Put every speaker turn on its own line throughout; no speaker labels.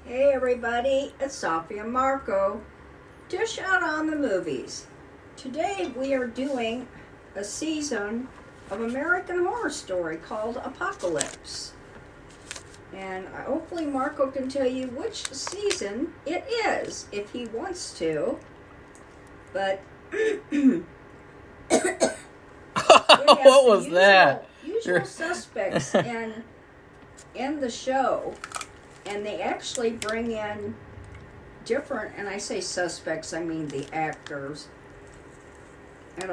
Hey everybody, it's Safi and Marco. Dish out on the movies. Today we are doing a season of American Horror Story called Apocalypse. And hopefully Marco can tell you which season it is, if he wants to. But
what was that?
Usual suspects in the show. And they actually bring in different, and I say suspects, I mean the actors. And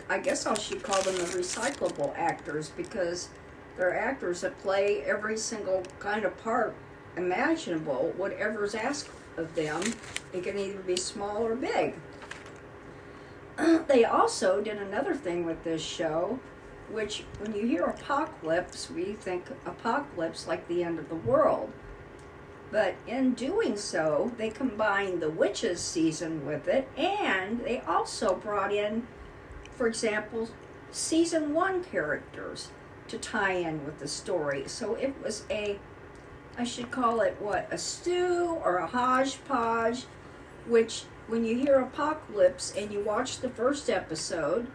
I guess I should call them the recyclable actors, because they're actors that play every single kind of part imaginable, whatever's asked of them. It can either be small or big. They also did another thing with this show, which when you hear apocalypse, we think apocalypse like the end of the world. But in doing so, they combined the witches season with it, and they also brought in, for example, season 1 characters to tie in with the story. So it was I should call it a stew or a hodgepodge, which when you hear apocalypse and you watch the first episode,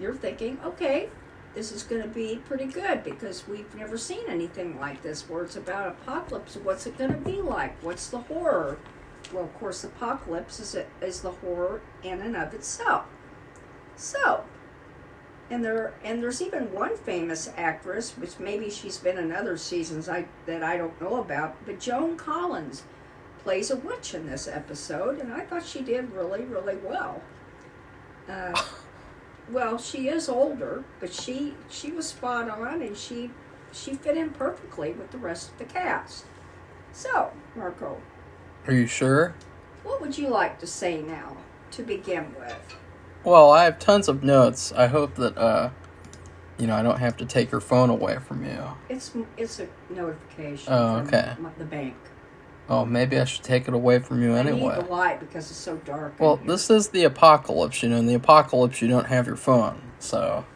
you're thinking, okay, this is going to be pretty good, because we've never seen anything like this where it's about apocalypse. What's it going to be like? What's the horror? Well, of course, apocalypse is the horror in and of itself. So, and there's even one famous actress, which maybe she's been in other seasons that I don't know about, but Joan Collins plays a witch in this episode, and I thought she did really, really well. Well, she is older, but she was spot on, and she fit in perfectly with the rest of the cast. So, Marco.
Are you sure?
What would you like to say now, to begin with?
Well, I have tons of notes. I hope that, I don't have to take your phone away from you.
It's a notification
from
the bank.
Oh, maybe I should take it away from you anyway.
I need the light because it's so dark.
Well, this is the apocalypse, In the apocalypse, you don't have your phone, so...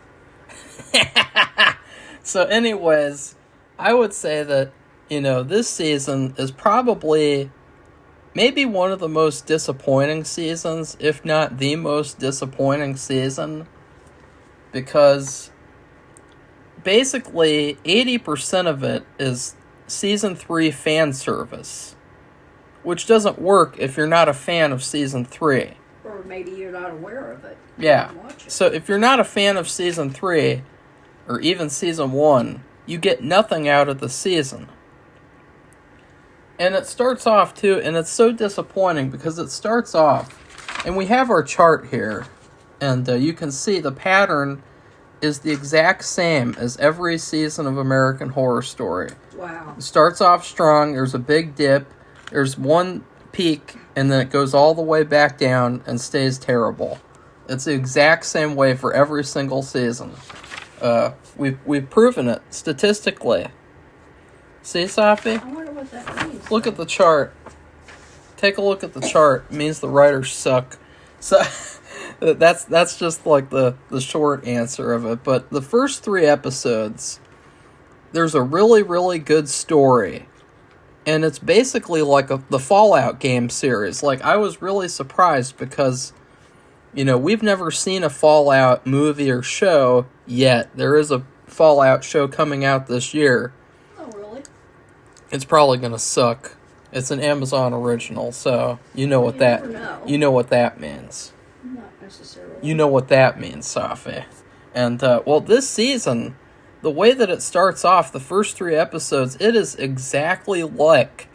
So anyways, I would say that, this season is probably maybe one of the most disappointing seasons, if not the most disappointing season, because basically 80% of it is Season 3 fan service, which doesn't work if you're not a fan of Season 3.
Or maybe you're not aware of it.
Yeah. So if you're not a fan of Season 3, or even Season 1, you get nothing out of the season. And it starts off, too, and it's so disappointing, because it starts off, and we have our chart here, and you can see the pattern is the exact same as every season of American Horror Story.
Wow.
It starts off strong, there's a big dip, there's one peak, and then it goes all the way back down and stays terrible. It's the exact same way for every single season. We've proven it statistically. See, Safi?
I wonder what that means.
Look at the chart. Take a look at the chart. It means the writers suck. So that's just like the short answer of it. But the first 3 episodes, there's a really, really good story. And it's basically like the Fallout game series. Like, I was really surprised because, we've never seen a Fallout movie or show yet. There is a Fallout show coming out this year.
Oh, really?
It's probably going to suck. It's an Amazon original, so you know what that means.
Not necessarily.
You know what that means, Safi. And, this season, the way that it starts off, the first 3 episodes, it is exactly like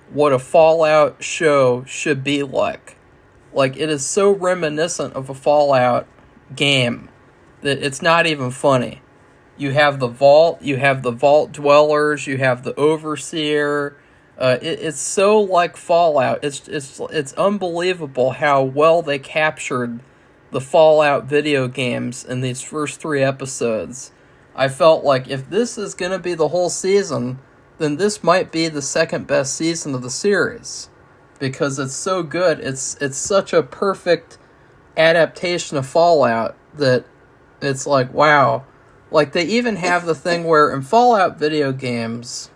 what a Fallout show should be like. Like, it is so reminiscent of a Fallout game that it's not even funny. You have the vault dwellers, you have the overseer. It's so like Fallout. It's unbelievable how well they captured the Fallout video games in these first 3 episodes. I felt like if this is going to be the whole season, then this might be the second best season of the series. Because it's so good. It's such a perfect adaptation of Fallout that it's like, wow. Like, they even have the thing where in Fallout video games,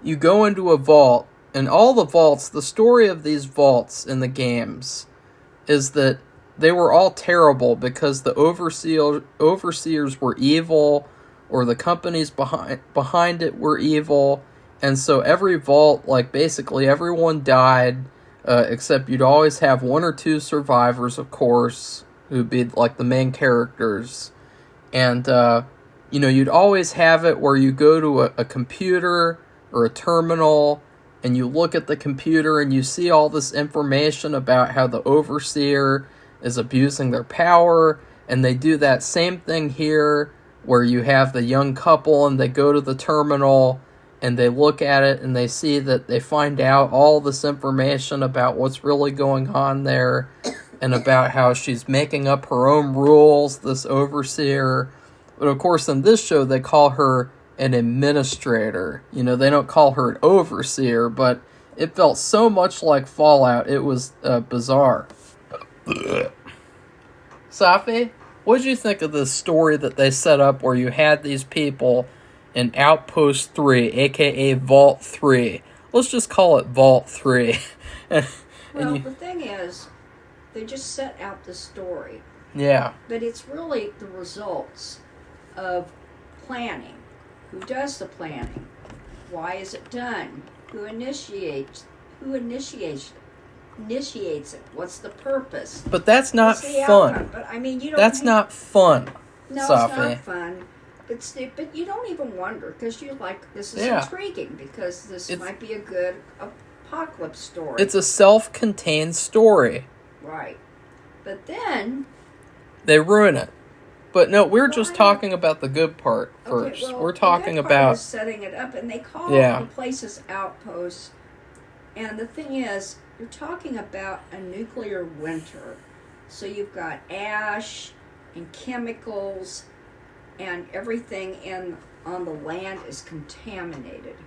you go into a vault, and all the vaults, the story of these vaults in the games is that they were all terrible because the overseers were evil, or the companies behind it were evil, and so every vault, like basically everyone died, except you'd always have one or two survivors, of course, who'd be like the main characters, and you'd always have it where you go to a computer or a terminal, and you look at the computer and you see all this information about how the overseer is abusing their power, and they do that same thing here where you have the young couple and they go to the terminal and they look at it and they see that they find out all this information about what's really going on there and about how she's making up her own rules, this overseer. But of course in this show they call her an administrator. They don't call her an overseer, but it felt so much like Fallout, it was bizarre. Safi, what did you think of this story that they set up where you had these people in Outpost 3, aka Vault 3? Let's just call it Vault 3.
The thing is, they just set out the story.
Yeah.
But it's really the results of planning. Who does the planning? Why is it done? Who initiates it? What's the purpose?
But that's not fun.
Outcome? But I mean,
that's not fun.
No,
Safi.
It's not fun. But you don't even wonder because you're like, this is intriguing because this might be a good apocalypse story.
It's a self-contained story.
Right. But then
they ruin it. But no, we're just talking about the good part first.
Okay, well,
we're talking
the good part
about
is setting it up, and they call the places outposts. And the thing is, you're talking about a nuclear winter, so you've got ash and chemicals, and everything on the land is contaminated.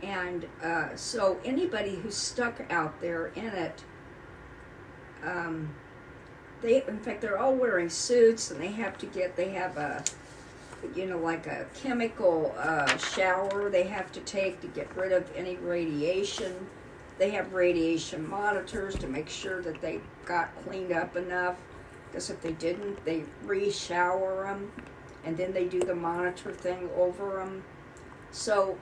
And so anybody who's stuck out there in it, they're all wearing suits, and they have a like a chemical shower they have to take to get rid of any radiation. They have radiation monitors to make sure that they got cleaned up enough, because if they didn't, they re-shower them, and then they do the monitor thing over them. So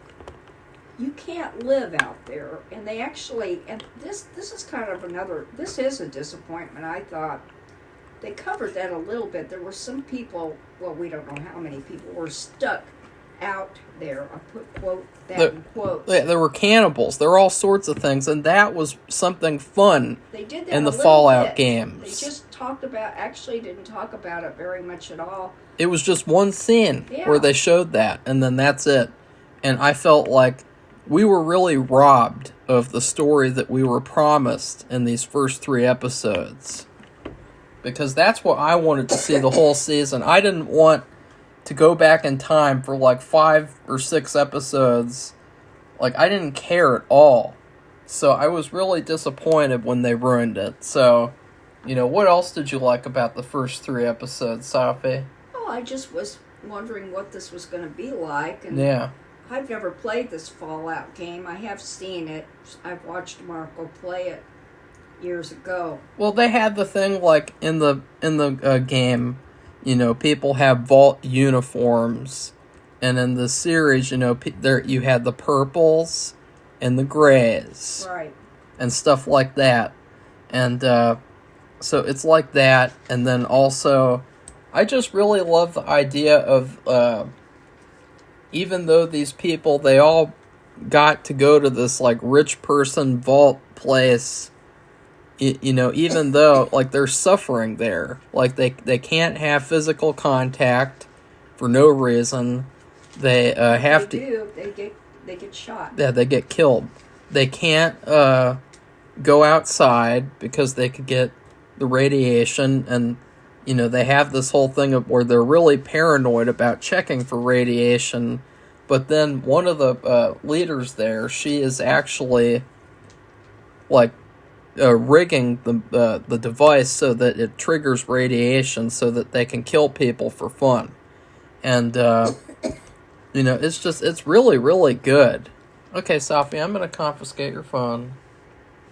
you can't live out there, and they actually, and this is kind of this is a disappointment, I thought. They covered that a little bit. There were some people, well, we don't know how many people were stuck out there. I put in quotes.
Yeah, there were cannibals. There were all sorts of things, and that was something fun
they did that
in the
a little
Fallout
bit.
games.
They just didn't talk about it very much at all.
It was just one scene where they showed that, and then that's it. And I felt like we were really robbed of the story that we were promised in these first 3 episodes. Because that's what I wanted to see the whole season. I didn't want to go back in time for like 5 or 6 episodes. Like, I didn't care at all. So I was really disappointed when they ruined it. So, what else did you like about the first 3 episodes, Safi?
Oh, I just was wondering what this was going to be like. And I've never played this Fallout game. I have seen it. I've watched Marco play it years ago.
Well, they had the thing like in the game, people have vault uniforms, and in the series, there you had the purples and the grays,
right,
and stuff like that, and so it's like that. And then also, I just really love the idea of even though these people, they all got to go to this like rich person vault place. Even though, like, they're suffering there. Like, they can't have physical contact for no reason. They have to...
They get shot.
Yeah, they get killed. They can't go outside because they could get the radiation. And, they have this whole thing of where they're really paranoid about checking for radiation. But then one of the leaders there, she is actually, like... rigging the device so that it triggers radiation so that they can kill people for fun. And, it's really, really good. Okay, Safi, I'm going to confiscate your phone.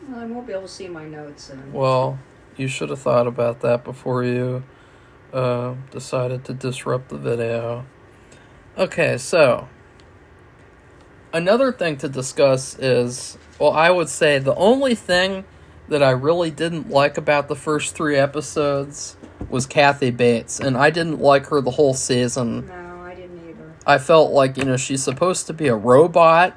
Well, I won't be able to see my notes.
Well, you should have thought about that before you decided to disrupt the video. Okay, so another thing to discuss is, well, I would say the only thing that I really didn't like about the first 3 episodes was Kathy Bates, and I didn't like her the whole season.
No, I didn't either.
I felt like, she's supposed to be a robot.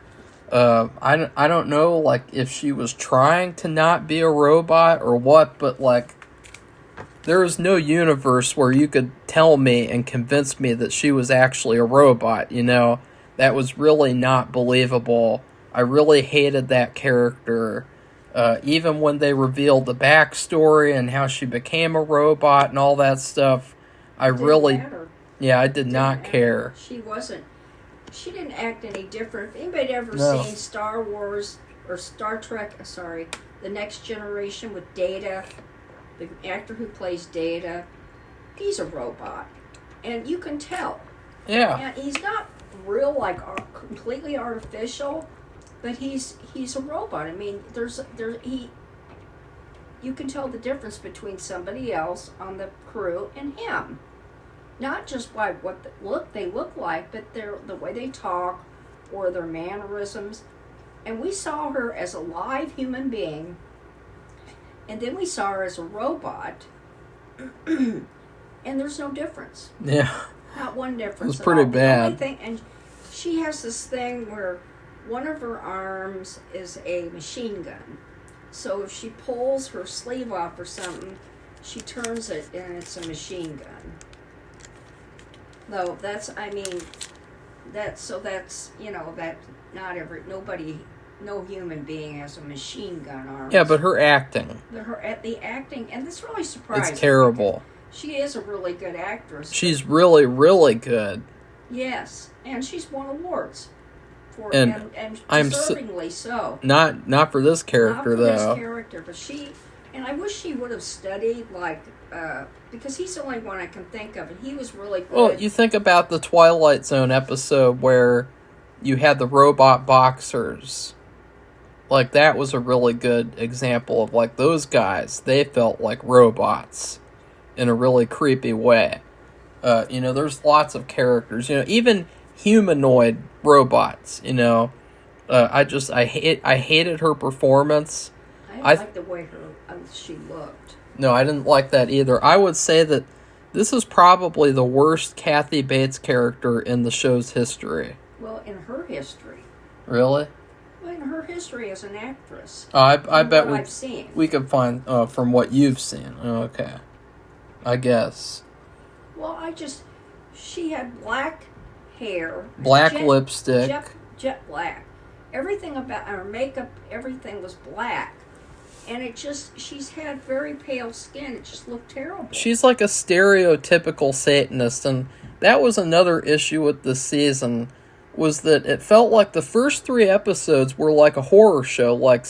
I don't know, like, if she was trying to not be a robot or what, but, like, there is no universe where you could tell me and convince me that she was actually a robot, That was really not believable. I really hated that character. Even when they revealed the backstory and how she became a robot and all that stuff, I did not care.
She didn't act any different. If anybody ever seen Star Wars or Star Trek, The Next Generation with Data, the actor who plays Data, he's a robot. And you can tell.
Yeah.
And he's not real, like completely artificial, but he's a robot. I mean, you can tell the difference between somebody else on the crew and him. Not just by what they look like, but the way they talk or their mannerisms. And we saw her as a live human being, and then we saw her as a robot, and there's no difference.
Yeah.
Not one difference.
It was pretty bad.
And she has this thing where one of her arms is a machine gun. So if she pulls her sleeve off or something, she turns it and it's a machine gun. Though that no human being has a machine gun arm.
Yeah, but her acting.
The acting, and this really surprised me.
It's terrible.
She is a really good actress.
She's really, really good.
Yes, and she's won awards for
and
deservingly so.
Not for this character, though.
Not for this character, but and I wish she would have studied, because he's the only one I can think of, and he was really good.
Well, you think about the Twilight Zone episode where you had the robot boxers. Like, that was a really good example of, like, those guys, they felt like robots in a really creepy way. There's lots of characters, even humanoid robots, I hated her performance.
I didn't like the way she looked.
No, I didn't like that either. I would say that this is probably the worst Kathy Bates character in the show's history.
Well, in her history.
Really?
Well, in her history as an actress.
I bet
we
could find from what you've seen. Okay. I guess.
Well, she had black hair.
Black lipstick.
Jet black. Everything about her makeup, everything was black. And she's had very pale skin. It just looked terrible.
She's like a stereotypical Satanist, and that was another issue with this season, was that it felt like the first 3 episodes were like a horror show, like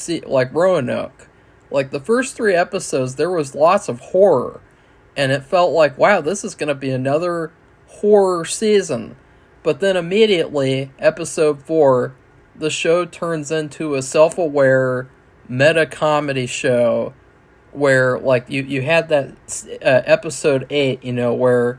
Roanoke. Like, the first 3 episodes, there was lots of horror, and it felt like, wow, this is going to be another horror season. But then immediately, episode 4, the show turns into a self-aware meta-comedy show where, like, you had that episode 8, where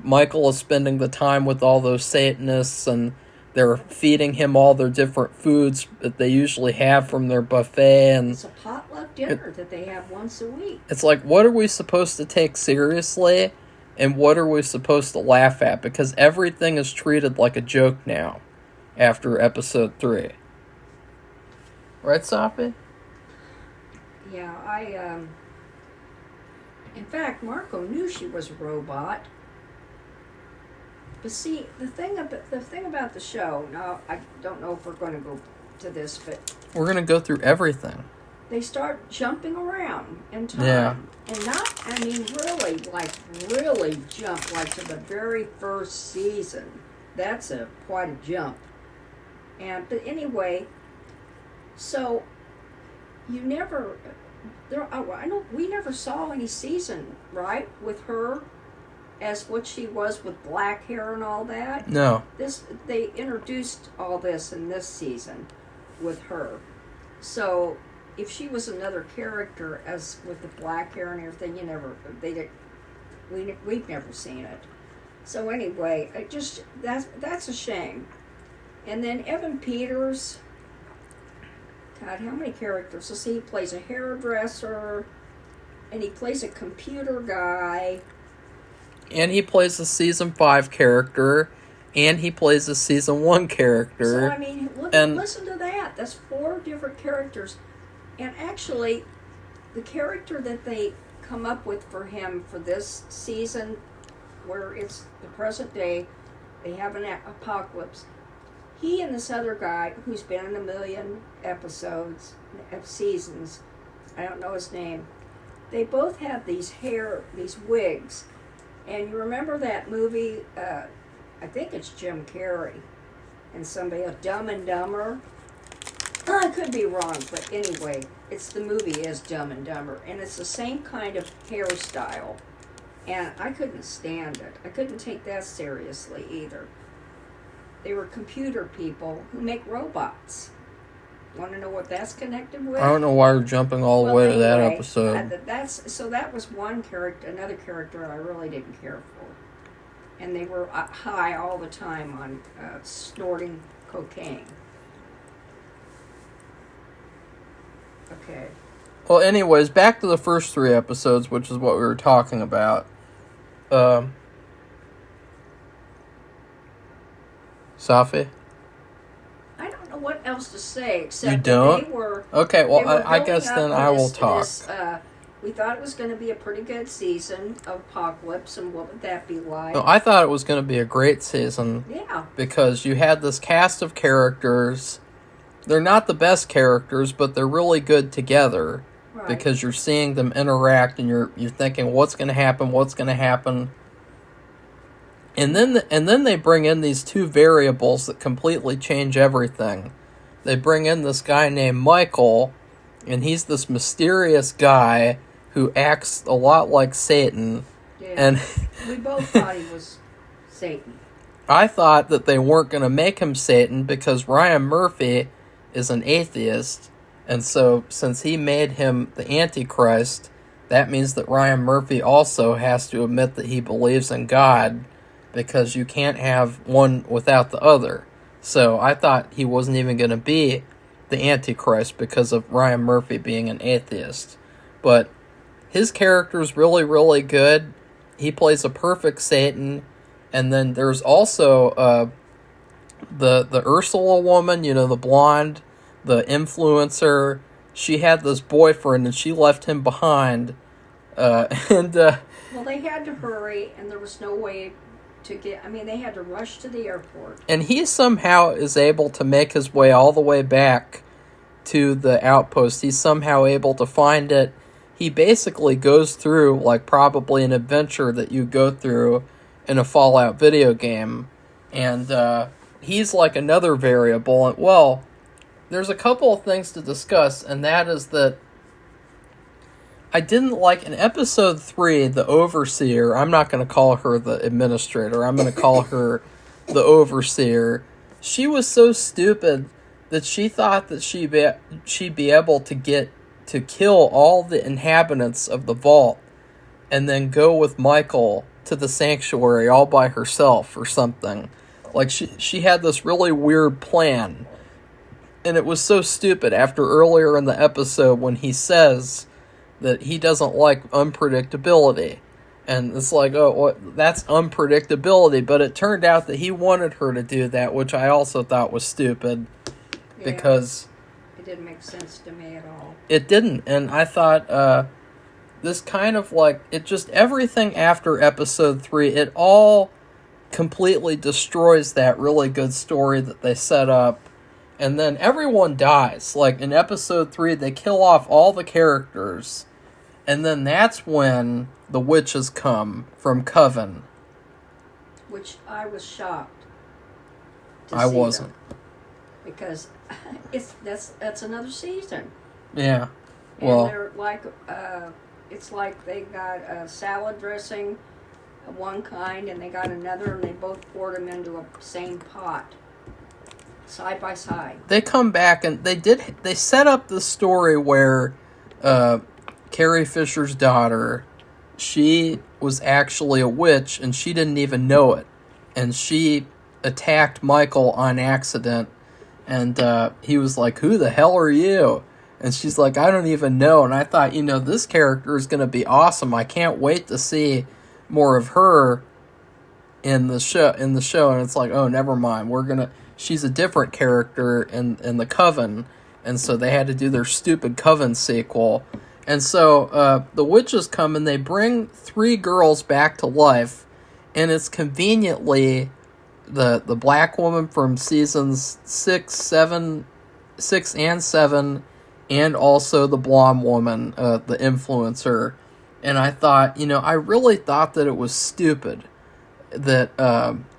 Michael is spending the time with all those Satanists, and they're feeding him all their different foods that they usually have from their buffet. And
it's a potluck dinner that they have once a week.
It's like, what are we supposed to take seriously, and what are we supposed to laugh at? Because everything is treated like a joke now after episode 3. Right, Safi?
Yeah, in fact, Marco knew she was a robot. But see, the thing about the show, now, I don't know if we're going to go to this, but...
We're going to go through everything.
They start jumping around in time.
Yeah.
And really jump, to the very first season. That's quite a jump. But anyway... So, we never saw any season, right, with her as what she was with black hair and all that.
No.
They introduced all this in this season with her. So if she was another character as with the black hair and everything, we've never seen it. So anyway, that's a shame. And then Evan Peters, God, how many characters? Let's see, he plays a hairdresser, and he plays a computer guy.
And he plays a season 5 character, and he plays a season 1 character.
So I mean, listen to that. That's 4 different characters. And actually, the character that they come up with for him for this season, where it's the present day, they have an apocalypse. He and this other guy, who's been in 1 million episodes of seasons, I don't know his name, they both have these wigs. And you remember that movie, I think it's Jim Carrey, and somebody else, Dumb and Dumber? I could be wrong, but anyway, the movie is Dumb and Dumber, and it's the same kind of hairstyle. And I couldn't stand it. I couldn't take that seriously either. They were computer people who make robots. Want to know what that's connected with?
I don't know why we're jumping all the way to that episode.
That was one character, another character I really didn't care for. And they were high all the time on snorting cocaine. Okay.
Well, anyways, back to the first 3 episodes, which is what we were talking about. Safi?
I don't know what else to say except
you don't?
That they were.
Okay, well, I guess then I will talk.
We thought it was going to be a pretty good season of Apocalypse, and what would that be like?
No, I thought it was going to be a great season.
Yeah.
Because you had this cast of characters. They're not the best characters, but they're really good together.
Right.
Because you're seeing them interact, and you're thinking, what's going to happen? And then they bring in these 2 variables that completely change everything. They bring in this guy named Michael, and he's this mysterious guy who acts a lot like Satan.
Yeah.
And
we both thought he was Satan.
I thought that they weren't going to make him Satan because Ryan Murphy is an atheist, and so since he made him the Antichrist, that means that Ryan Murphy also has to admit that he believes in God, because you can't have one without the other. So I thought he wasn't even going to be the Antichrist because of Ryan Murphy being an atheist. But his character's really, really good. He plays a perfect Satan. And then there's also the Ursula woman, the blonde, the influencer. She had this boyfriend and she left him behind. Well,
they had to hurry, and there was no way they had to rush to the airport.
And he somehow is able to make his way all the way back to the outpost. He's somehow able to find it. He basically goes through, like, probably an adventure that you go through in a Fallout video game. And he's like another variable. Well, there's a couple of things to discuss, and that is that I didn't like in episode 3, the overseer. I'm not going to call her the administrator. I'm going to call her the overseer. She was so stupid that she thought that she'd be able to kill all the inhabitants of the vault and then go with Michael to the sanctuary all by herself or something. Like, she had this really weird plan. And it was so stupid after earlier in the episode when he says that he doesn't like unpredictability. And it's like, that's unpredictability. But it turned out that he wanted her to do that, which I also thought was stupid. Yeah, because
it didn't make sense to me at all.
It didn't. And I thought this kind of like, it just, everything after episode 3, it all completely destroys that really good story that they set up. And then everyone dies. Like, in episode 3, they kill off all the characters. And then that's when the witches come from Coven.
Which I was shocked to
I
see
wasn't.
Them. Because that's another season.
Yeah.
And they're like, it's like they got a salad dressing one kind and they got another, and they both poured them into a same pot, side by side.
They come back and they set up the story where Carrie Fisher's daughter, she was actually a witch and she didn't even know it, and she attacked Michael on accident, and he was like, "Who the hell are you?" And she's like, "I don't even know." And I thought, this character is going to be awesome. I can't wait to see more of her in the show. And it's like, oh, never mind. She's a different character in the Coven, and so they had to do their stupid Coven sequel. And so the witches come and they bring 3 girls back to life, and it's conveniently the black woman from seasons 6 and 7, and also the blonde woman, the influencer. And I thought, I really thought that it was stupid that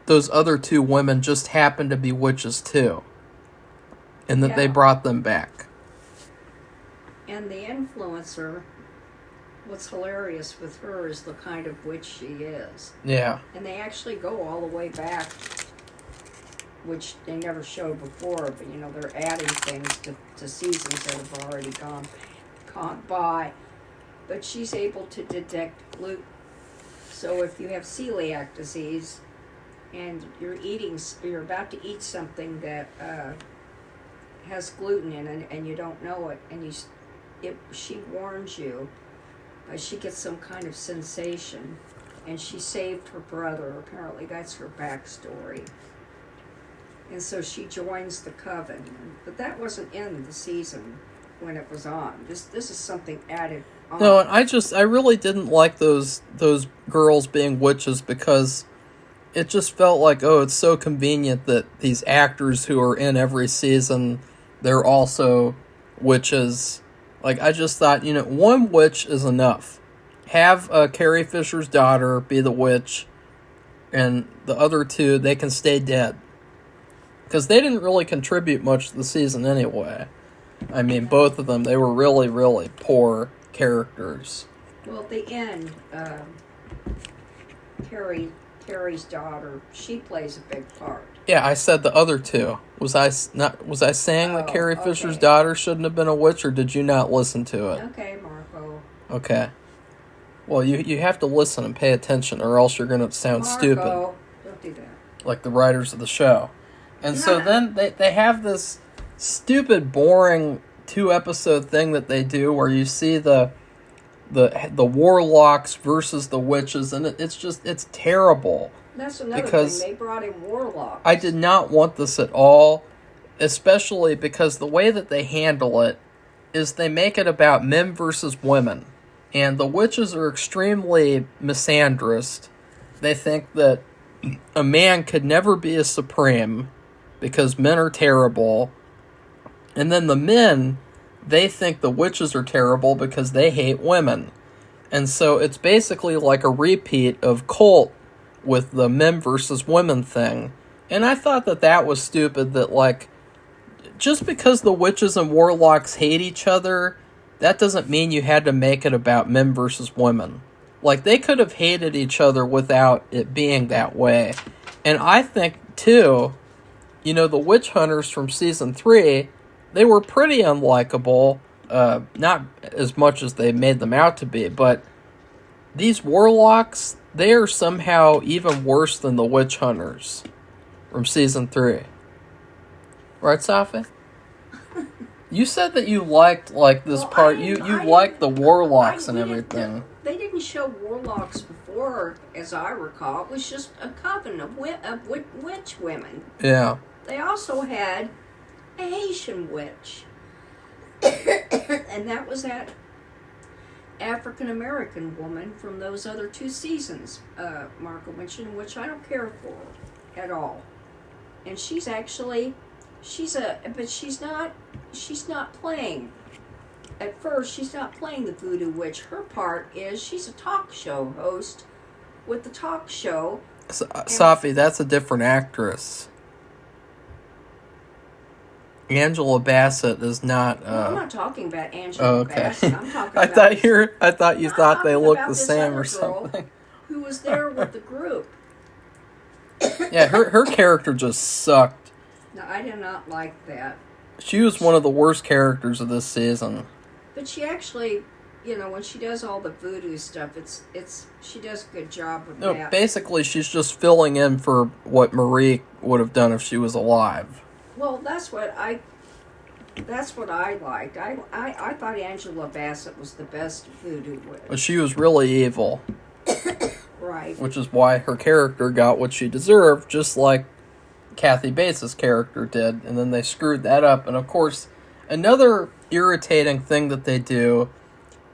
those other 2 women just happened to be witches too, and that they brought them back.
And the influencer, what's hilarious with her is the kind of witch she is.
Yeah.
And they actually go all the way back, which they never showed before, but they're adding things to seasons that have already gone by. But she's able to detect gluten. So if you have celiac disease and you're about to eat something that has gluten in it and you don't know it, and she warns you, she gets some kind of sensation, and she saved her brother. Apparently that's her backstory. And so she joins the Coven. But that wasn't in the season when it was on. This is something added on.
No, and I really didn't like those girls being witches, because it just felt like, oh, it's so convenient that these actors who are in every season, they're also witches. Like, I just thought, one witch is enough. Have Carrie Fisher's daughter be the witch, and the other 2, they can stay dead. Because they didn't really contribute much to the season anyway. I mean, both of them, they were really, really poor characters.
Well, at the end, Carrie's daughter, she plays a big part.
Yeah, I said the other 2. Was I saying that Carrie Fisher's daughter shouldn't have been a witch, or did you not listen to it?
Okay, Marco.
Okay. Well, you have to listen and pay attention, or else you're going to sound stupid.
Don't do that.
Like the writers of the show. And so then they have this stupid, boring 2-episode thing that they do where you see the warlocks versus the witches, and it's terrible.
That's another thing. They brought in warlocks.
I did not want this at all, especially because the way that they handle it is they make it about men versus women. And the witches are extremely misandrist. They think that a man could never be a supreme because men are terrible. And then the men, they think the witches are terrible because they hate women. And so it's basically like a repeat of Cult with the men versus women thing. And I thought that was stupid, that like, just because the witches and warlocks hate each other, that doesn't mean you had to make it about men versus women. Like, they could have hated each other without it being that way. And I think, too, the witch hunters from season 3, they were pretty unlikable. Not as much as they made them out to be, but these warlocks, they are somehow even worse than the witch hunters from season 3. Right, Safi? You said that you liked, this part. You liked the warlocks and everything.
They didn't show warlocks before, as I recall. It was just a coven of witch women.
Yeah.
They also had a Haitian witch. And that was that African-American woman from those other 2 seasons, Marco mentioned, which I don't care for at all. And she's not playing. At first, she's not playing the voodoo witch. Her part is she's a talk show host with the talk show.
Safi, that's a different actress. Angela Bassett is not.
No, I'm not talking about Angela Bassett. I'm talking
I
about.
thought you thought they looked the same or something.
Who was there with the group.
Yeah, her character just sucked.
No, I did not like that.
She was one of the worst characters of this season.
But she actually, when she does all the voodoo stuff, it's she does a good job with that.
Basically, she's just filling in for what Marie would have done if she was alive.
Well, that's what I liked. I thought Angela Bassett was the best voodoo witch.
But she was really evil.
Right.
Which is why her character got what she deserved, just like Kathy Bates' character did. And then they screwed that up. And of course, another irritating thing that they do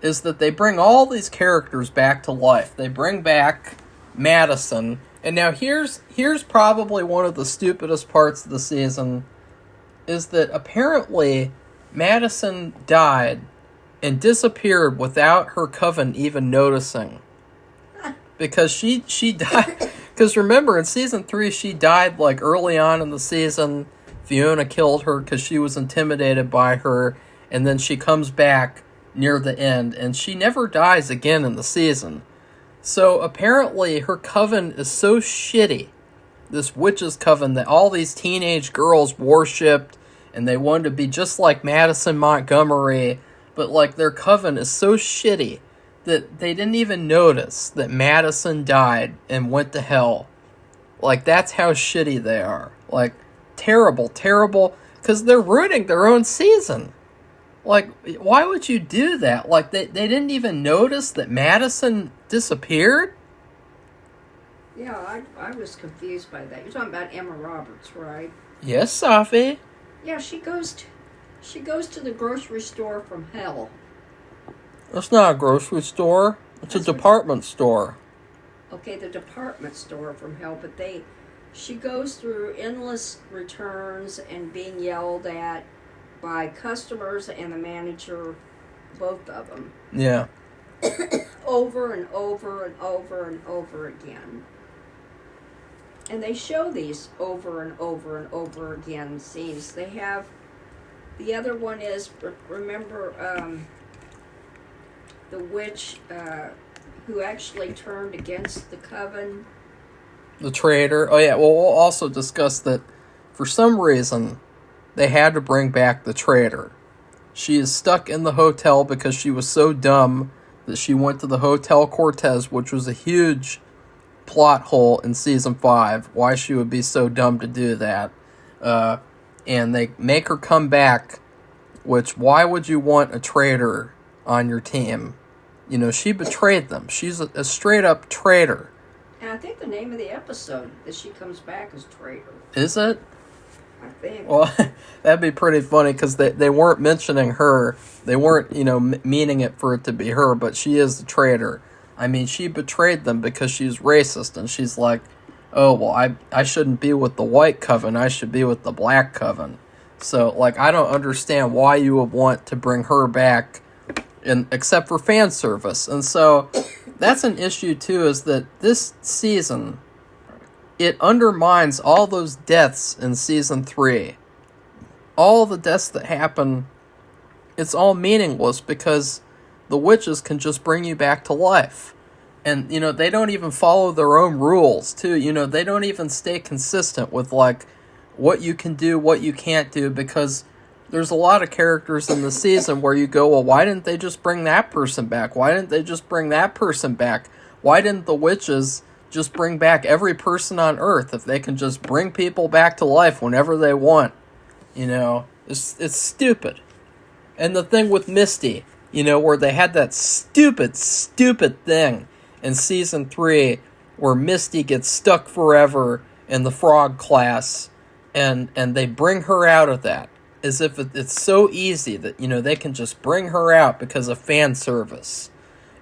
is that they bring all these characters back to life. They bring back Madison. And now here's probably one of the stupidest parts of the season, is that apparently Madison died and disappeared without her coven even noticing. Because she died. Because remember, in season 3, she died like early on in the season. Fiona killed her because she was intimidated by her. And then she comes back near the end. And she never dies again in the season. So apparently her coven is so shitty. This witch's coven that all these teenage girls worshipped. And they wanted to be just like Madison Montgomery. But like their coven is so shitty that they didn't even notice that Madison died and went to hell. Like, that's how shitty they are. Like, terrible, because they're ruining their own season. Like, why would you do that? Like, they didn't even notice that Madison disappeared?
Yeah, I was confused by that. You're talking about Emma Roberts, right?
Yes, Safi.
Yeah, she goes to the grocery store from hell.
It's not a grocery store. It's a department store.
Okay, the department store from hell, but she goes through endless returns and being yelled at by customers and the manager, both of them.
Yeah.
Over and over and over and over again. And they show these over and over and over again scenes. They have, the other one is, remember, the witch who actually turned against the coven.
The traitor. Oh yeah, well, we'll also discuss that for some reason they had to bring back the traitor. She is stuck in the hotel because she was so dumb that she went to the Hotel Cortez, which was a huge plot hole in season 5, why she would be so dumb to do that. And they make her come back, which, why would you want a traitor on your team? She betrayed them. She's a straight-up traitor.
And I think the name of the episode that she comes back is Traitor.
Is it?
I think.
Well, that'd be pretty funny, because they weren't mentioning her. They weren't, meaning it for it to be her, but she is the traitor. I mean, she betrayed them because she's racist, and she's like, oh, well, I shouldn't be with the white coven. I should be with the black coven. So, like, I don't understand why you would want to bring her back, except for fan service. And so that's an issue too, is that this season, it undermines all those deaths in season 3. All the deaths that happen, it's all meaningless because the witches can just bring you back to life. And, they don't even follow their own rules too. They don't even stay consistent with like what you can do, what you can't do, because there's a lot of characters in the season where you go, well, why didn't they just bring that person back? Why didn't they just bring that person back? Why didn't the witches just bring back every person on Earth if they can just bring people back to life whenever they want? It's stupid. And the thing with Misty, where they had that stupid thing in season 3 where Misty gets stuck forever in the frog class, and they bring her out of that. As if it's so easy that, they can just bring her out because of fan service.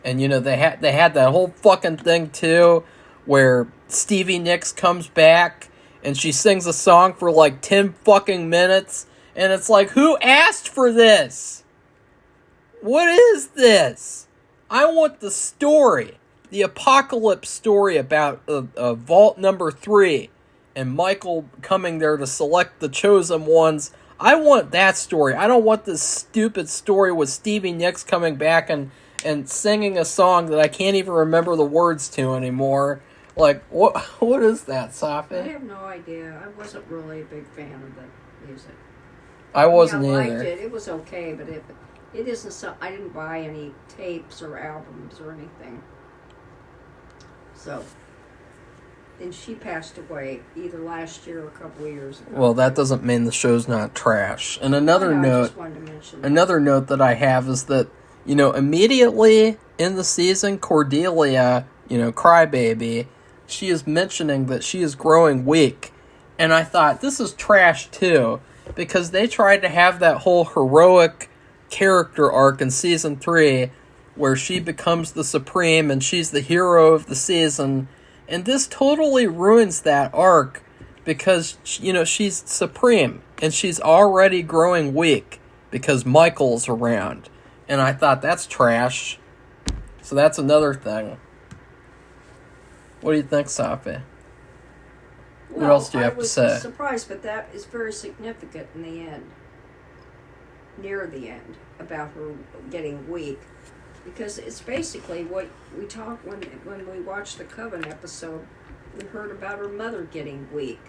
And, they had that whole fucking thing, too, where Stevie Nicks comes back and she sings a song for like 10 fucking minutes. And it's like, who asked for this? What is this? I want the story. The apocalypse story about Vault number 3 and Michael coming there to select the chosen ones. I want that story. I don't want this stupid story with Stevie Nicks coming back and and singing a song that I can't even remember the words to anymore. Like, what is that, Safi?
I have no idea. I wasn't really a big fan of the music.
I wasn't
I
either.
liked it. It was okay, but it isn't so. I didn't buy any tapes or albums or anything. So, and she passed away either last year or a couple of years ago.
Well, that doesn't mean the show's not trash. And another
I
note,
just wanted to mention
another note that I have is that, immediately in the season, Cordelia, Crybaby, she is mentioning that she is growing weak. And I thought, this is trash too, because they tried to have that whole heroic character arc in season 3 where she becomes the Supreme and she's the hero of the season. And this totally ruins that arc because, she's Supreme and she's already growing weak because Michael's around. And I thought, that's trash. So that's another thing. What do you think, Safi? What else do you have to say?
I was surprised, but that is very significant in the end. Near the end, about her getting weak. Because it's basically what we talked when we watched the Coven episode. We heard about her mother getting weak,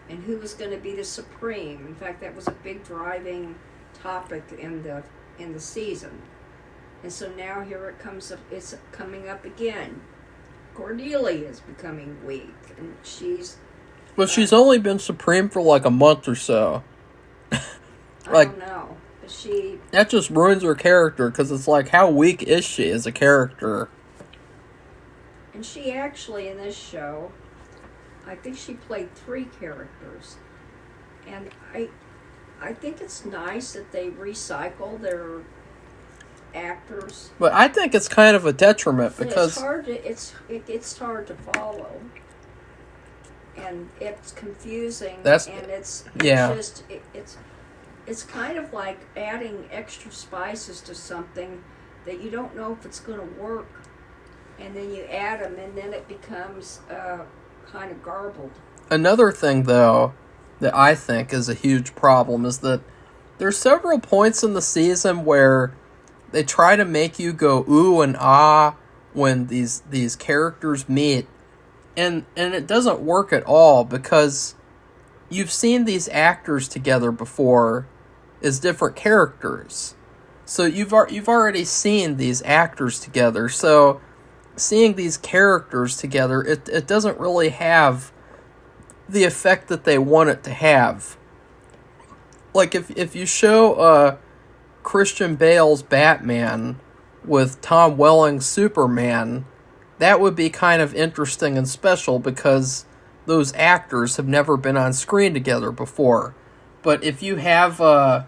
and who was going to be the Supreme. In fact, that was a big driving topic in the season. And so now here it comes up. It's coming up again. Cordelia is becoming weak, and she's.
But she's only been Supreme for like a month or so.
I don't know.
That just ruins her character, because it's like, how weak is she as a character?
And she actually, in this show, I think she played 3 characters. And I think it's nice that they recycle their actors.
But I think it's kind of a detriment, because...
It's hard to follow. And it's confusing. It's kind of like adding extra spices to something that you don't know if it's going to work. And then you add them, and then it becomes kind of garbled.
Another thing, though, that I think is a huge problem is that there's several points in the season where they try to make you go ooh and ah when these characters meet. And it doesn't work at all, because you've seen these actors together before as different characters. So you've already seen these actors together. So seeing these characters together, it doesn't really have the effect that they want it to have. Like if you show Christian Bale's Batman with Tom Welling's Superman, that would be kind of interesting and special, because those actors have never been on screen together before. But if you have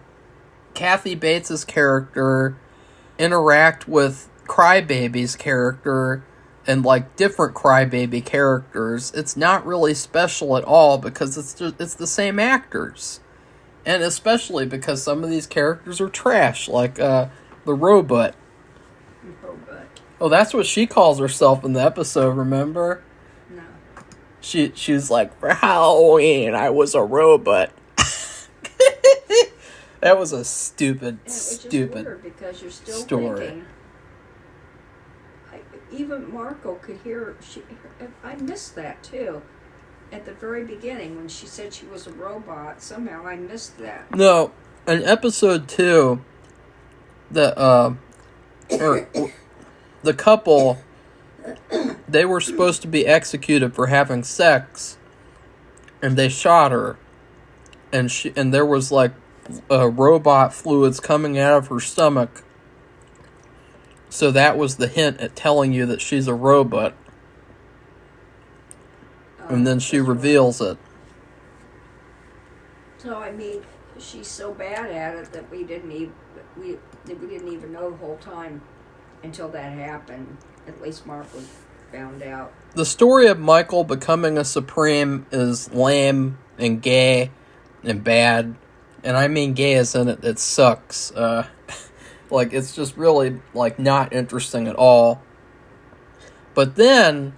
Kathy Bates' character interact with Crybaby's character and like different Crybaby characters, it's not really special at all, because it's the same actors. And especially because some of these characters are trash, like the robot. Oh, that's what she calls herself in the episode, remember?
No.
She's like, for Halloween, I was a robot. That was a stupid
weird, because you're still
story.
Thinking. Even Marco could hear. I missed that too. At the very beginning, when she said she was a robot, somehow I missed that.
No, in episode 2, the couple, they were supposed to be executed for having sex, and they shot her, and there was like robot fluids coming out of her stomach. So that was the hint at telling you that she's a robot. And then she reveals it.
So I mean, she's so bad at it that we didn't even know the whole time until that happened. At least Mark was found out.
The story of Michael becoming a Supreme is lame and gay and bad. And I mean gay as in it sucks. Like, it's just really, like, not interesting at all. But then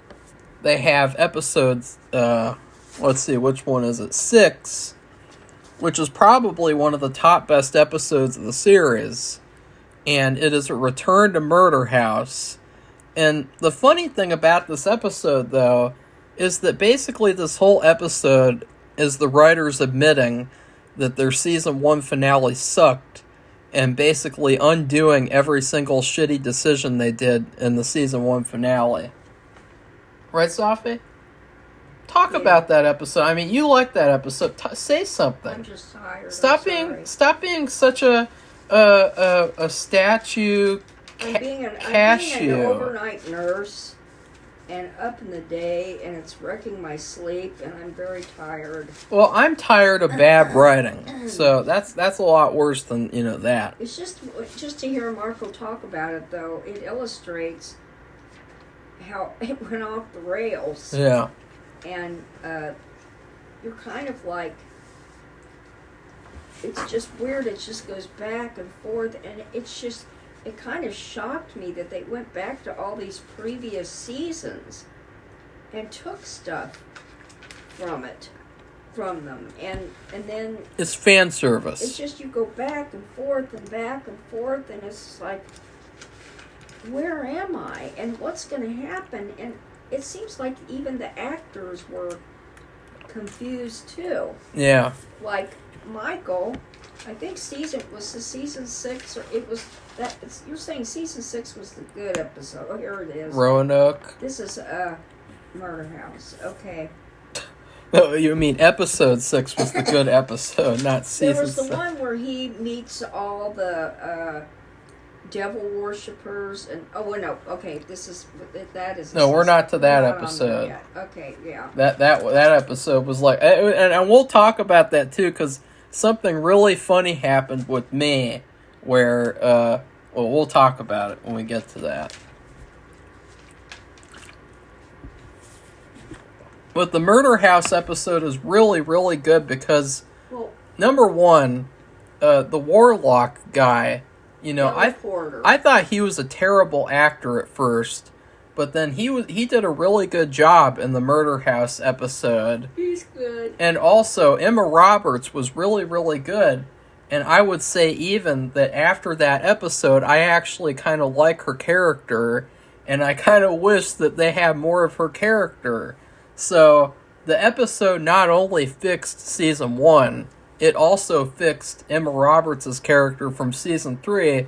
they have episodes, let's see, which one is it? 6, which is probably one of the top best episodes of the series, and it is a return to Murder House. And the funny thing about this episode, though, is that basically this whole episode is the writers admitting that their season 1 finale sucked and basically undoing every single shitty decision they did in the season 1 finale. Right, Safi? Talk about that episode. I mean, you like that episode. Say something.
I'm just tired.
Stop being such a statue
I'm being
cashew.
an overnight nurse and up in the day, and it's wrecking my sleep, and I'm very tired.
Well, I'm tired of bad writing, so that's a lot worse than that.
It's just to hear Marco talk about it, though. It illustrates how it went off the rails.
Yeah.
And you're kind of like, it's just weird. It just goes back and forth, and it kind of shocked me that they went back to all these previous seasons and took stuff from them, and then
it's fan service.
It's just you go back and forth, and it's like, where am I, and what's going to happen? And it seems like even the actors were confused too.
Yeah.
Like Michael, I think season 6, or it was that. You're saying season 6 was the good episode. Oh, here it is.
Roanoke.
This is Murder House. Okay.
Oh, you mean episode 6 was the good episode, not season 6.
There was the one where he meets all the devil worshippers, and no, okay,
we're not to that episode.
Okay, yeah.
That episode was like, and we'll talk about that too, because something really funny happened with me, where we'll talk about it when we get to that. But the Murder House episode is really, really good because, number one, the Warlock guy. I thought he was a terrible actor at first, but then he did a really good job in the Murder House episode.
He's good.
And also, Emma Roberts was really, really good. And I would say even that after that episode, I actually kind of like her character, and I kind of wish that they had more of her character. So, the episode not only fixed season 1, it also fixed Emma Roberts' character from season 3,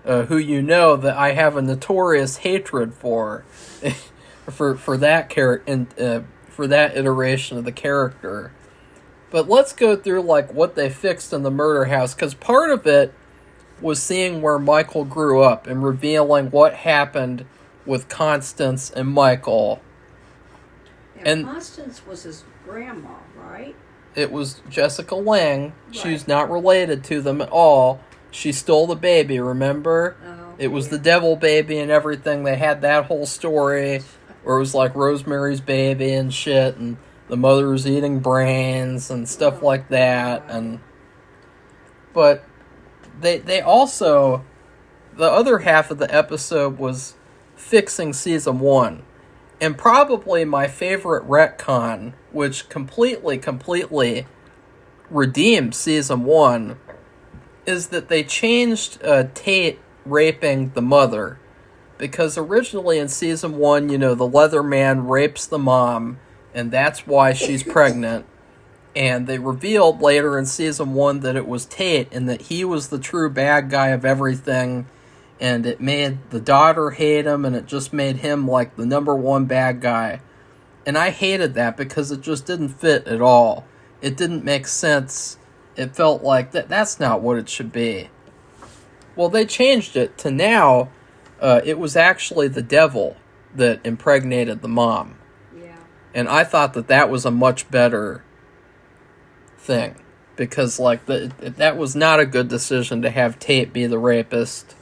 who that I have a notorious hatred for that for that iteration of the character. But let's go through what they fixed in the Murder House, because part of it was seeing where Michael grew up and revealing what happened with Constance and Michael.
And Constance was his grandma, right?
It was Jessica Lange. Right. She's not related to them at all. She stole the baby, remember? Oh, it was the devil baby and everything. They had that whole story where it was like Rosemary's Baby and shit, and the mother was eating brains and stuff like that. But they also, the other half of the episode was fixing season 1. And probably my favorite retcon, which completely redeemed season 1, is that they changed Tate raping the mother. Because originally in season 1, the Leatherman rapes the mom, and that's why she's pregnant. And they revealed later in season 1 that it was Tate, and that he was the true bad guy of everything. And it made the daughter hate him, and it just made him like the number one bad guy. And I hated that because it just didn't fit at all. It didn't make sense. It felt like that's not what it should be. Well, they changed it to now it was actually the devil that impregnated the mom.
Yeah.
And I thought that was a much better thing. Because that was not a good decision to have Tate be the rapist.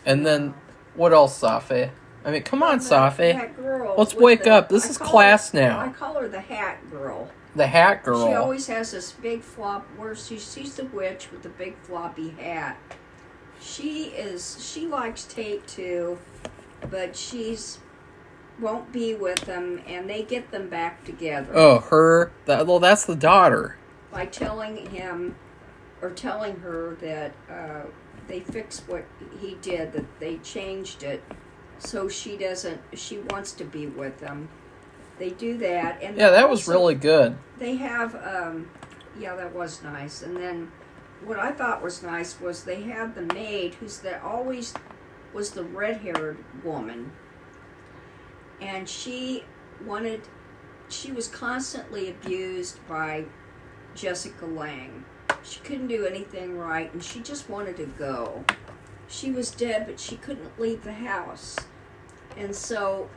And then, what else, Safi? I mean, come on, Safi.
That girl.
Let's wake up. This is class now.
I call her the Hat Girl.
The Hat Girl.
She always has this big she's the witch with the big floppy hat. She likes Tate too, but won't be with them, and they get them back together.
Oh, her? That's the daughter.
By telling him, are telling her that they fixed what he did, that they changed it so she wants to be with them. They do that. And
yeah, that was really good.
They have, yeah, that was nice. And then what I thought was nice was they had the maid always was the red-haired woman. And she was constantly abused by Jessica Lange. She couldn't do anything right, and she just wanted to go. She was dead, but she couldn't leave the house. And so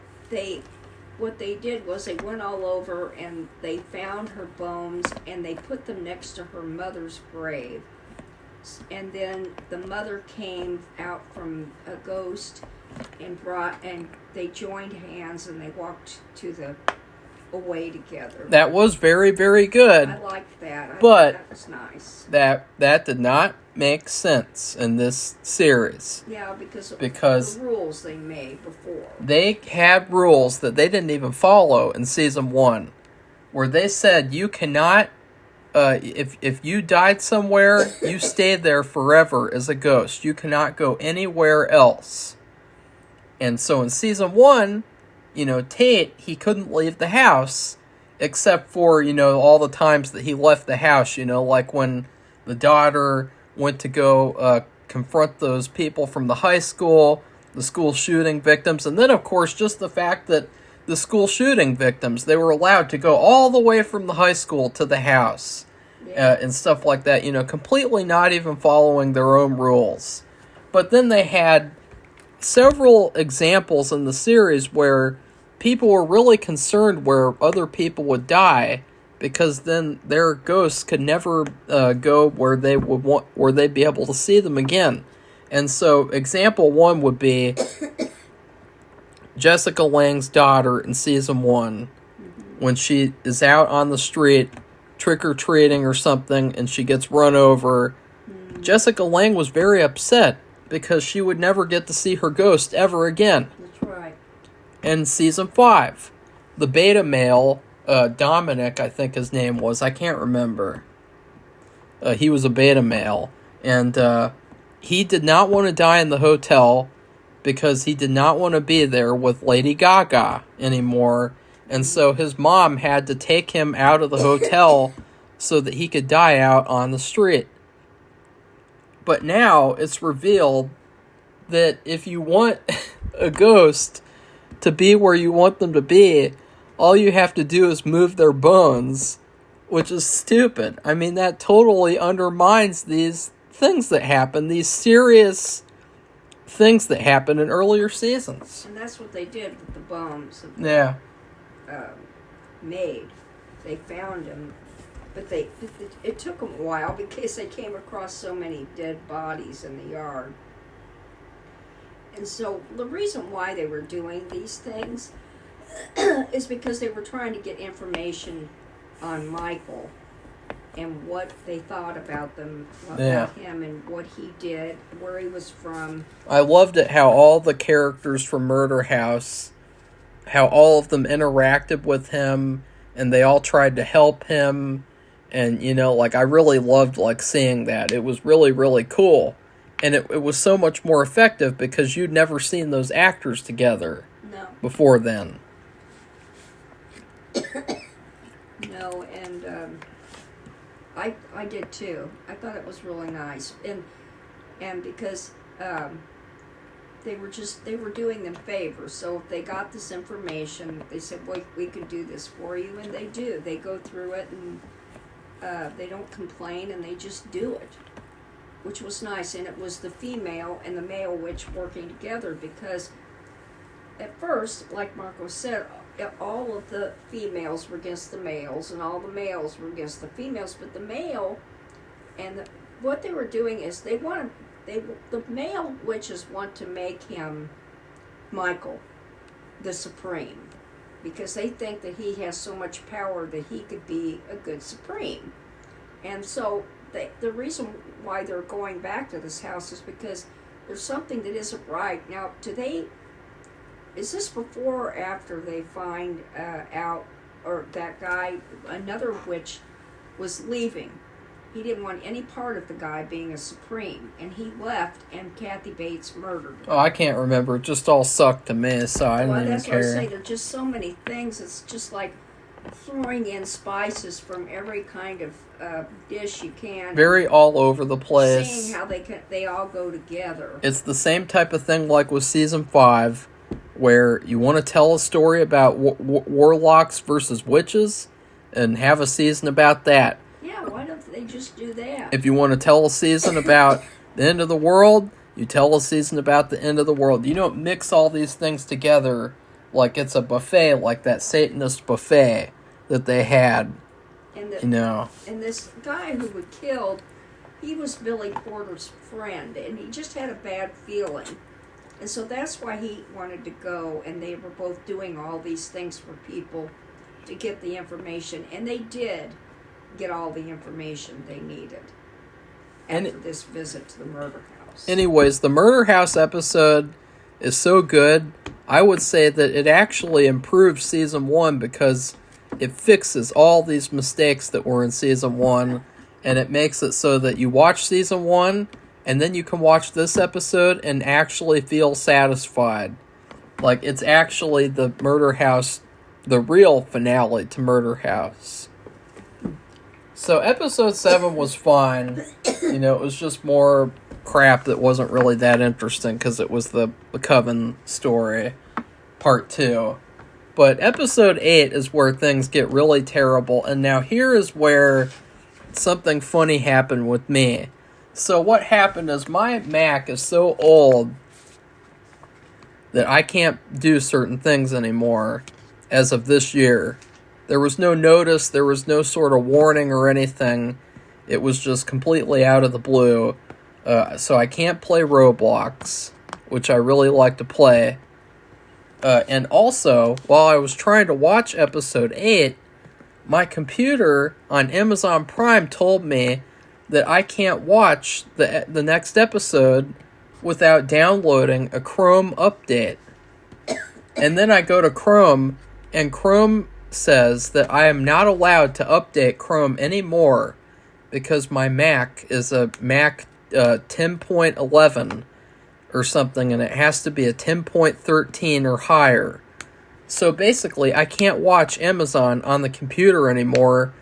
what they did was they went all over and they found her bones and they put them next to her mother's grave. And then the mother came out from a ghost and they joined hands and they walked away together.
That was very, very good.
I liked that.
But
that was nice.
That did not make sense in this series.
Yeah, because of the rules they made before.
They had rules that they didn't even follow in season 1, where they said you cannot, if you died somewhere, you stayed there forever as a ghost. You cannot go anywhere else. And so in season 1, Tate, he couldn't leave the house except for, all the times that he left the house, like when the daughter went to go confront those people from the high school, the school shooting victims, and then, of course, just the fact that the school shooting victims, they were allowed to go all the way from the high school to the house, and stuff like that, completely not even following their own rules. But then they had several examples in the series where people were really concerned where other people would die, because then their ghosts could never go where they'd be able to see them again. And so example 1 would be Jessica Lange's daughter in season 1, when she is out on the street trick-or-treating or something and she gets run over. Jessica Lange was very upset because she would never get to see her ghost ever again.
That's right.
In season 5, the beta male, Dominic, I think his name was, I can't remember. He was a beta male, and he did not want to die in the hotel because he did not want to be there with Lady Gaga anymore, and so his mom had to take him out of the hotel so that he could die out on the street. But now it's revealed that if you want a ghost to be where you want them to be, all you have to do is move their bones, which is stupid. I mean, that totally undermines these things that happen, these serious things that happen in earlier seasons.
And that's what they did with the bones of maid. They found him, but it took them a while because they came across so many dead bodies in the yard. And so the reason why they were doing these things is because they were trying to get information on Michael and what they thought about him and what he did, where he was from.
I loved it how all the characters from Murder House, how all of them interacted with him and they all tried to help him. And, I really loved, seeing that. It was really, really cool. And it was so much more effective because you'd never seen those actors together before then.
No, and I did too. I thought it was really nice. And because they were doing them favors. So if they got this information, they said, well, we can do this for you. And they do. They go through it and they don't complain and they just do it, which was nice. And it was the female and the male witch working together, because at first, like Marco said, all of the females were against the males and all the males were against the females, but the male what they were doing is the male witches want to make him Michael the Supreme, because they think that he has so much power that he could be a good Supreme. And so the reason why they're going back to this house is because there's something that isn't right. Now, is this before or after they find out, or that guy, another witch, was leaving? He didn't want any part of the guy being a Supreme, and he left, and Kathy Bates murdered him.
Oh, I can't remember. It just all sucked to me, so I didn't even
That's what I
care.
say. There's just so many things. It's just like throwing in spices from every kind of dish you can.
Very all over the place.
Seeing how they all go together.
It's the same type of thing like with season 5, where you want to tell a story about warlocks versus witches, and have a season about that.
Yeah, why don't they just do that?
If you want to tell a season about the end of the world, you tell a season about the end of the world. You don't mix all these things together like it's a buffet, like that Satanist buffet that they had.
And this guy who was killed, he was Billy Porter's friend, and he just had a bad feeling. And so that's why he wanted to go, and they were both doing all these things for people to get the information. And they did get all the information they needed after this visit to the murder house.
Anyways, the murder house episode is so good. I would say that it actually improved season 1 because it fixes all these mistakes that were in season 1, and it makes it so that you watch season 1 and then you can watch this episode and actually feel satisfied. Like, it's actually the murder house, the real finale to Murder House. So episode 7 was fine. It was just more crap that wasn't really that interesting because it was the Coven story, part 2. But episode 8 is where things get really terrible, and now here is where something funny happened with me. So what happened is my Mac is so old that I can't do certain things anymore as of this year. There was no notice, there was no sort of warning or anything. It was just completely out of the blue. So I can't play Roblox, which I really like to play. And also, while I was trying to watch episode 8, my computer on Amazon Prime told me that I can't watch the next episode without downloading a Chrome update. And then I go to Chrome, and Chrome says that I am not allowed to update Chrome anymore because my Mac is a Mac 10.11 or something, and it has to be a 10.13 or higher. So basically, I can't watch Amazon on the computer anymore,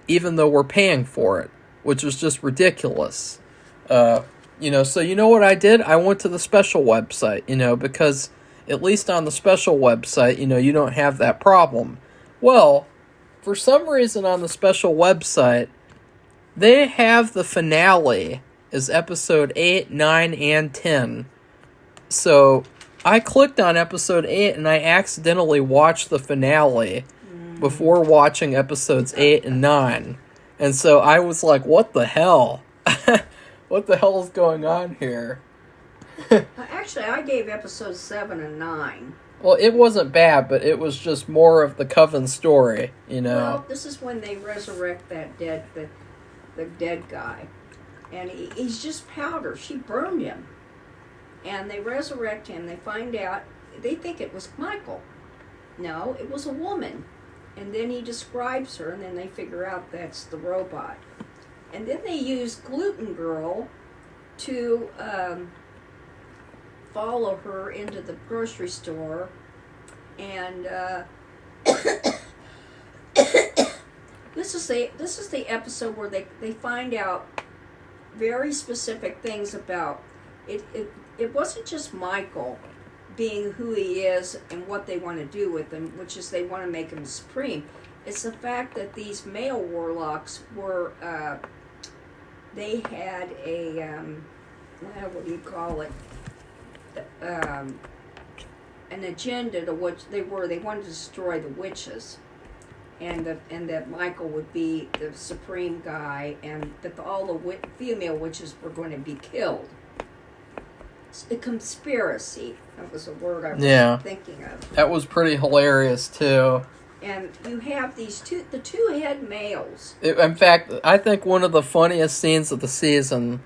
even though we're paying for it, which was just ridiculous. So you know what I did? I went to the special website, because at least on the special website, you don't have that problem. Well, for some reason on the special website, they have the finale as episode 8, 9, and 10. So I clicked on episode 8 and I accidentally watched the finale before watching episodes 8 and 9. And so I was like, what the hell? What the hell is going on here?
Actually, I gave episodes 7 and 9.
Well, it wasn't bad, but it was just more of the Coven story,
Well, this is when they resurrect that the dead guy. And he's just powder. She burned him. And they resurrect him. They find out, they think it was Michael. No, it was a woman. And then he describes her, and then they figure out that's the robot. And then they use Gluten Girl to follow her into the grocery store. And this is the episode where they find out very specific things about it. It wasn't just Michael being who he is and what they want to do with him, which is they want to make him supreme. It's the fact that these male warlocks were, they had a, what do you call it? An agenda to which they wanted to destroy the witches. And that Michael would be the supreme guy, and that all the female witches were going to be killed. A conspiracy. That was a word I was thinking of.
That was pretty hilarious too.
And you have the two head males.
In fact, I think one of the funniest scenes of the season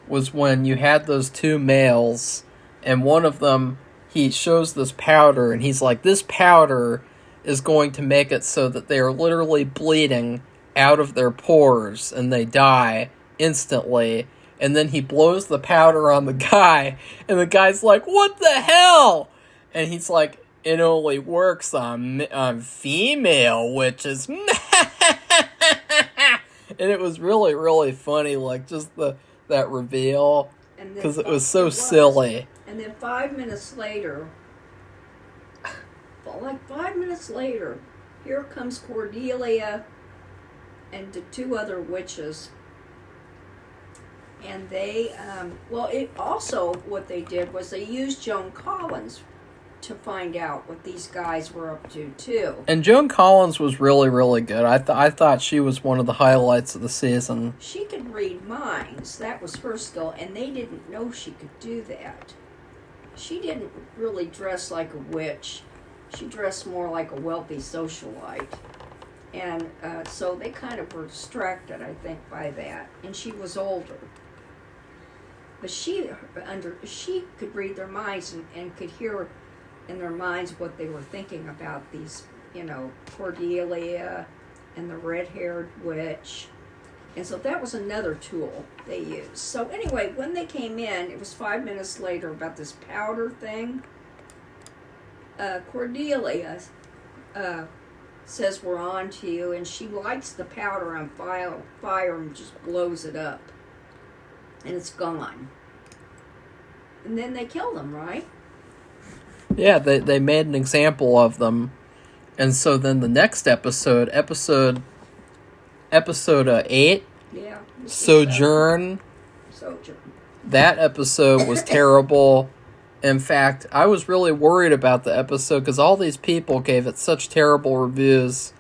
was when you had those two males, and one of them, he shows this powder, and he's like, this powder is going to make it so that they are literally bleeding out of their pores, and they die instantly. And then he blows the powder on the guy, and the guy's like, "What the hell?" And he's like, "It only works on female witches." And it was really, really funny, like just that reveal, because it was so silly.
And then 5 minutes later, here comes Cordelia and the two other witches. And they, what they did was they used Joan Collins to find out what these guys were up to, too.
And Joan Collins was really, really good. I thought she was one of the highlights of the season.
She could read minds. That was her skill, and they didn't know she could do that. She didn't really dress like a witch. She dressed more like a wealthy socialite. And so they kind of were distracted, I think, by that. And she was older. But she could read their minds and could hear in their minds what they were thinking about these, Cordelia and the red-haired witch. And so that was another tool they used. So anyway, when they came in, it was 5 minutes later about this powder thing. Cordelia says, "We're on to you," and she lights the powder on fire and just blows it up. And it's gone. And then they kill them, right?
Yeah, they made an example of them. And so then the next episode 8,
yeah,
Sojourn. That episode was terrible. In fact, I was really worried about the episode because all these people gave it such terrible reviews.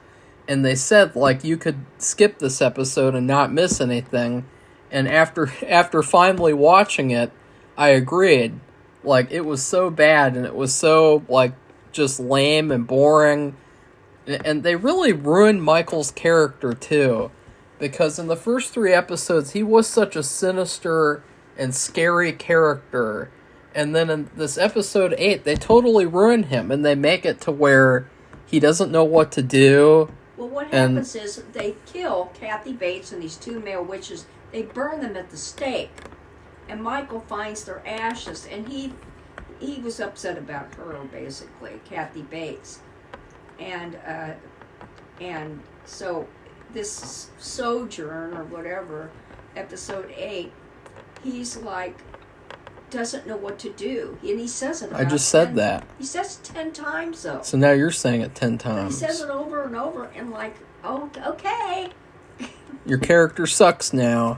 And they said, like, you could skip this episode and not miss anything. And after finally watching it, I agreed. Like, it was so bad and it was so, like, just lame and boring. And they really ruined Michael's character, too. Because in the first 3 episodes, he was such a sinister and scary character. And then in this episode 8, they totally ruin him. And they make it to where he doesn't know what to do.
Well, what happens is they kill Kathy Bates and these 2 male witches. They burn them at the stake. And Michael finds their ashes. And he was upset about her, basically, Kathy Bates. And so this Sojourn or whatever, episode 8, he's like, doesn't know what to do. And he says it.
I just said that.
He says it 10 times, though.
So now you're saying it 10 times.
And he says it over and over, and like, oh, okay.
Your character sucks now.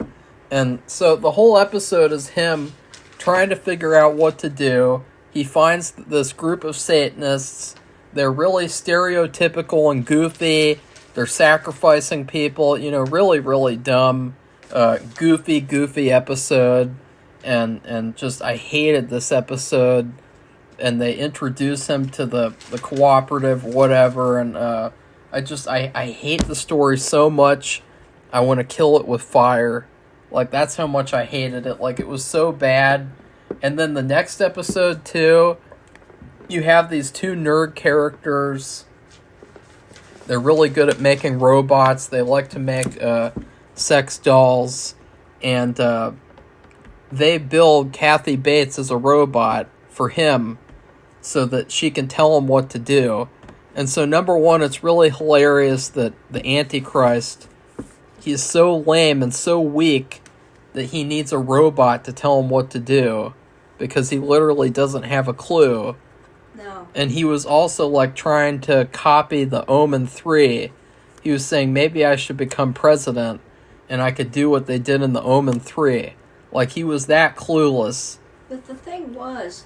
And so the whole episode is him trying to figure out what to do. He finds this group of Satanists. They're really stereotypical and goofy. They're sacrificing people. Really, really dumb, goofy episode. And just, I hated this episode. And they introduce him to the cooperative, whatever. And I hate the story so much. I want to kill it with fire. Like, that's how much I hated it. Like, it was so bad. And then the next episode, too, you have these 2 nerd characters. They're really good at making robots. They like to make sex dolls. And they build Kathy Bates as a robot for him so that she can tell him what to do. And so, number one, it's really hilarious that the Antichrist, he's so lame and so weak that he needs a robot to tell him what to do because he literally doesn't have a clue.
No.
And he was also, like, trying to copy the Omen 3. He was saying, maybe I should become president and I could do what they did in the Omen 3. Like, he was that clueless.
But the thing was,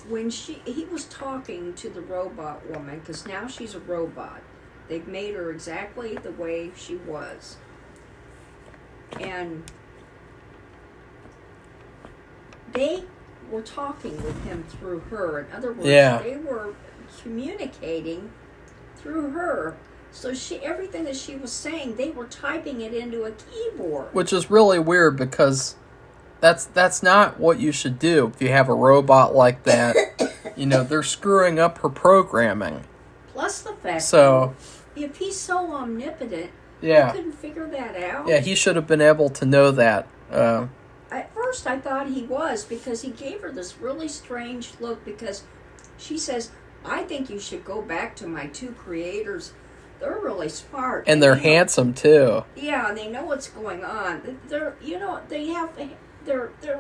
when he was talking to the robot woman, because now she's a robot. They've made her exactly the way she was. And they were talking with him through her. In other words, They were communicating through her. So everything that she was saying, they were typing it into a keyboard.
Which is really weird because that's not what you should do if you have a robot like that. They're screwing up her programming.
Plus the fact that if he's so omnipotent,
Yeah.
He couldn't figure that out.
Yeah, he should have been able to know that.
At first, I thought he was, because he gave her this really strange look, because she says, I think you should go back to my two creators. They're really smart.
And they're handsome, too.
Yeah, and they know what's going on. They're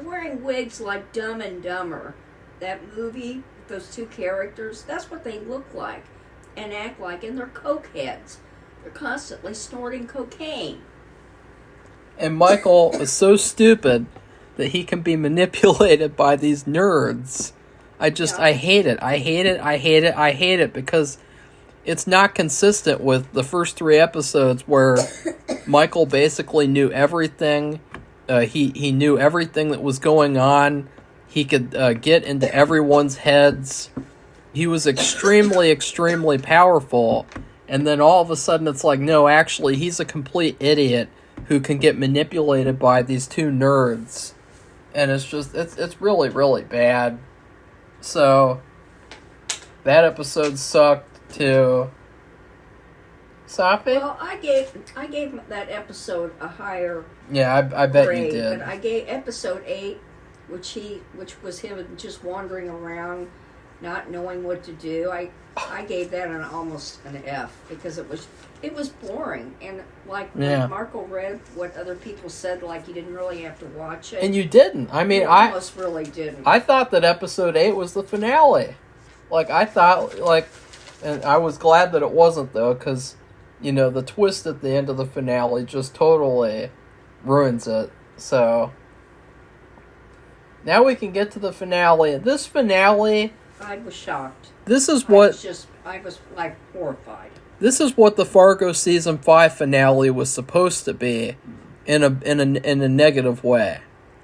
wearing wigs like Dumb and Dumber. That movie, those two characters, that's what they look like and act like, and they're coke heads. They're constantly snorting cocaine.
And Michael is so stupid that he can be manipulated by these nerds. I hate it. I hate it because it's not consistent with the first 3 episodes where Michael basically knew everything. He knew everything that was going on. He could get into everyone's heads. He was extremely, extremely powerful. And then all of a sudden it's like, no, actually, he's a complete idiot who can get manipulated by these 2 nerds. And it's just, it's really, really bad. So, that episode sucked too. Safi?
Well, I gave that episode a higher
Yeah, I bet
grade,
you did.
but I gave episode 8, which was him just wandering around, not knowing what to do. I gave that almost an F, because it was boring, and like when Marco read what other people said, like you didn't really have to watch it.
And you didn't. I mean,
I almost really didn't.
I thought that episode 8 was the finale. Like, I thought, and I was glad that it wasn't, though, because, you know, the twist at the end of the finale just totally ruins it. So, now we can get to the finale. This finale,
I was shocked.
This is what
I was like horrified.
This is what the Fargo season 5 finale was supposed to be, in a negative way.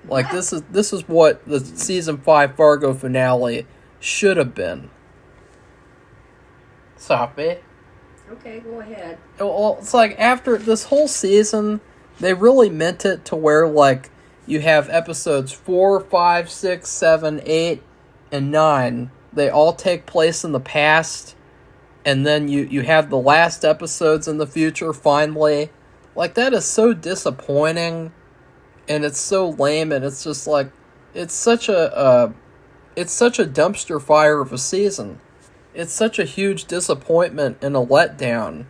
Like, this is what the season 5 Fargo finale should have been. Safi.
Okay, go ahead.
Well, it's like after this whole season, they really meant it to where, like, you have episodes 4, 5, 6, 7, 8, and 9. They all take place in the past, and then you have the last episodes in the future, finally. Like, that is so disappointing, and it's so lame, and it's just like, it's such a dumpster fire of a season. It's such a huge disappointment and a letdown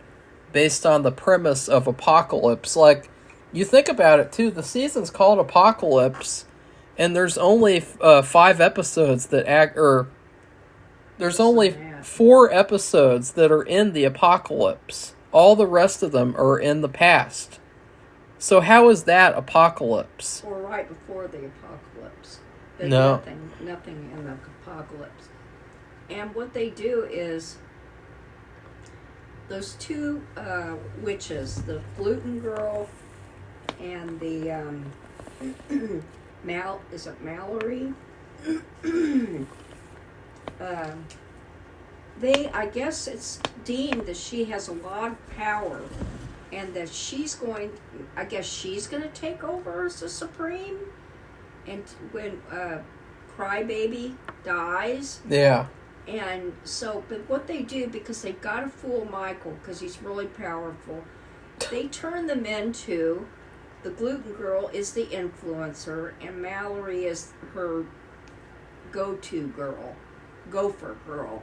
based on the premise of Apocalypse. Like, you think about it, too, the season's called Apocalypse, and there's only 5 episodes that there's only 4 episodes that are in the apocalypse. All the rest of them are in the past. So how is that apocalypse?
Or right before the apocalypse. But
no.
Nothing in the apocalypse. And what they do is, those 2 witches, the gluten girl and the is it Mallory? I guess it's deemed that she has a lot of power, and that she's going to take over as the Supreme, and when Crybaby dies.
Yeah.
And so, but what they do, because they've got to fool Michael, because he's really powerful, they turn them into, the gluten girl is the influencer, and Mallory is her go-to girl. Gopher girl.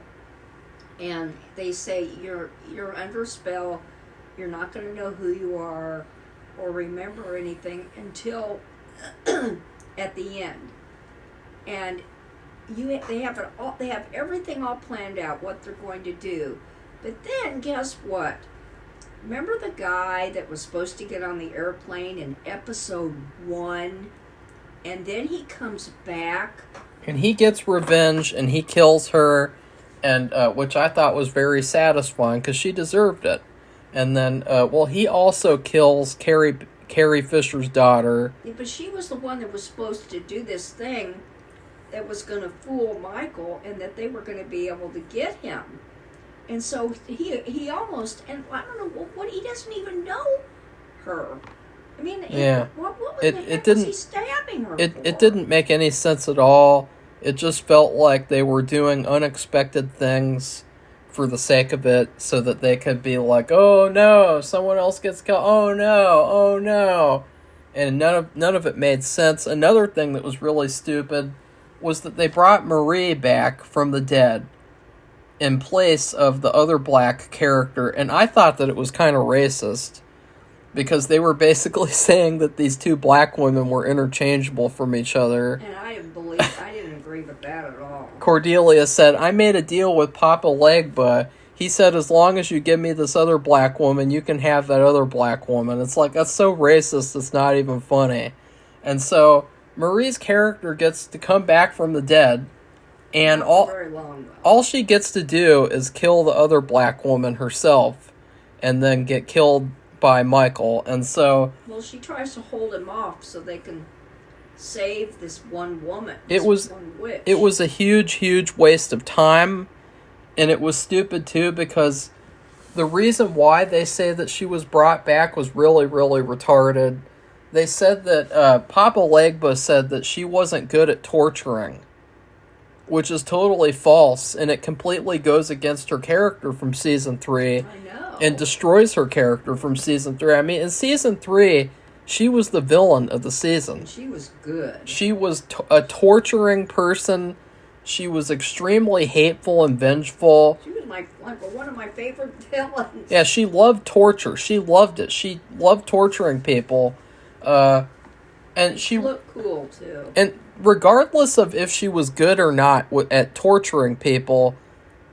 And they say, you're under spell, you're not going to know who you are or remember anything until at the end. And they have everything all planned out, what they're going to do. But then guess what? Remember the guy that was supposed to get on the airplane in episode 1, and then he comes back
and he gets revenge, and he kills her, and which I thought was very satisfying, because she deserved it. And then, he also kills Carrie Fisher's daughter.
Yeah, but she was the one that was supposed to do this thing that was going to fool Michael, and that they were going to be able to get him. And so he almost, and I don't know what, he doesn't even know her. I mean,
yeah.
What the heck was he stabbing her for?
It didn't make any sense at all. It just felt like they were doing unexpected things for the sake of it, so that they could be like, oh no, someone else gets killed, oh no, and none of it made sense. Another thing that was really stupid was that they brought Marie back from the dead in place of the other black character, and I thought that it was kind of racist, because they were basically saying that these two black women were interchangeable from each other.
And I didn't agree with that at all.
Cordelia said, I made a deal with Papa Legba. He said, as long as you give me this other black woman, you can have that other black woman. It's like, that's so racist, it's not even funny. And so, Marie's character gets to come back from the dead, and
Not very long, though.
all she gets to do is kill the other black woman herself, and then get killed by Michael. And so,
well, she tries to hold him off so they can save this one woman. One witch.
It was a huge waste of time, and it was stupid too, because the reason why they say that she was brought back was really retarded. They said that Papa Legba said that she wasn't good at torturing, which is totally false, and it completely goes against her character from season 3.
I know.
And destroys her character from season 3. I mean, in season 3, she was the villain of the season.
She was good.
She was a torturing person. She was extremely hateful and vengeful.
She was like one of my favorite villains.
Yeah, she loved torture. She loved it. She loved torturing people. And she
looked cool too.
And regardless of if she was good or not at torturing people,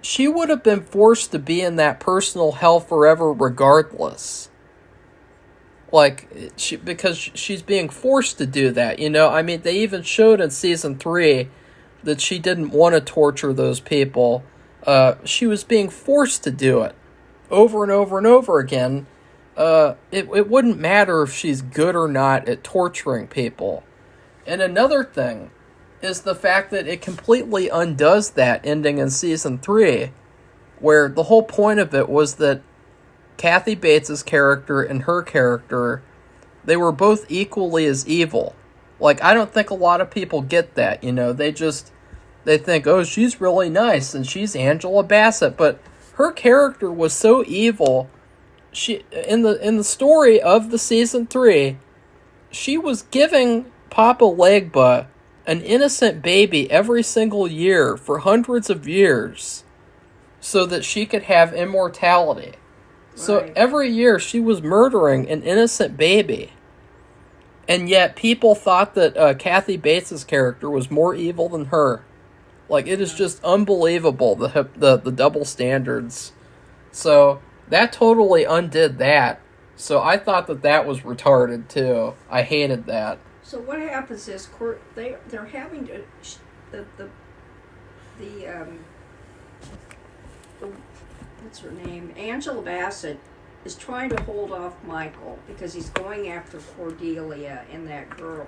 she would have been forced to be in that personal hell forever regardless. Like, because she's being forced to do that, you know? I mean, they even showed in season 3 that she didn't want to torture those people. She was being forced to do it over and over and over again. It wouldn't matter if she's good or not at torturing people. And another thing is the fact that it completely undoes that ending in season 3, where the whole point of it was that Kathy Bates' character and her character, they were both equally as evil. Like, I don't think a lot of people get that, you know, they think, oh, she's really nice and she's Angela Bassett, but her character was so evil. She in the story of the season 3, she was giving Papa Legba an innocent baby every single year for hundreds of years so that she could have immortality. Right. So every year she was murdering an innocent baby. And yet people thought that Kathy Bates' character was more evil than her. Like, it is just unbelievable, the double standards. So that totally undid that. So I thought that was retarded too. I hated that.
So what happens is they're having to what's her name? Angela Bassett is trying to hold off Michael because he's going after Cordelia and that girl.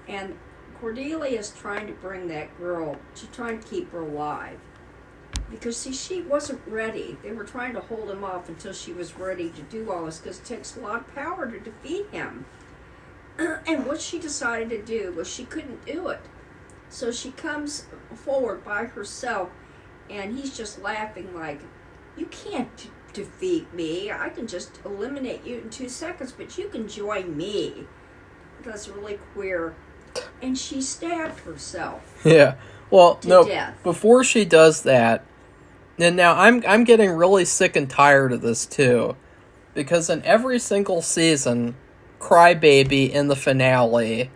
And Cordelia is trying to bring that girl, she's trying to keep her alive. Because, see, she wasn't ready. They were trying to hold him off until she was ready to do all this, because it takes a lot of power to defeat him. And what she decided to do was she couldn't do it. So she comes forward by herself, and he's just laughing like, you can't defeat me. I can just eliminate you in 2 seconds, but you can join me. That's really queer. And she stabbed herself.
Yeah. Well, no,
death.
Before she does that, and now I'm getting really sick and tired of this too, because in every single season, Crybaby in the finale,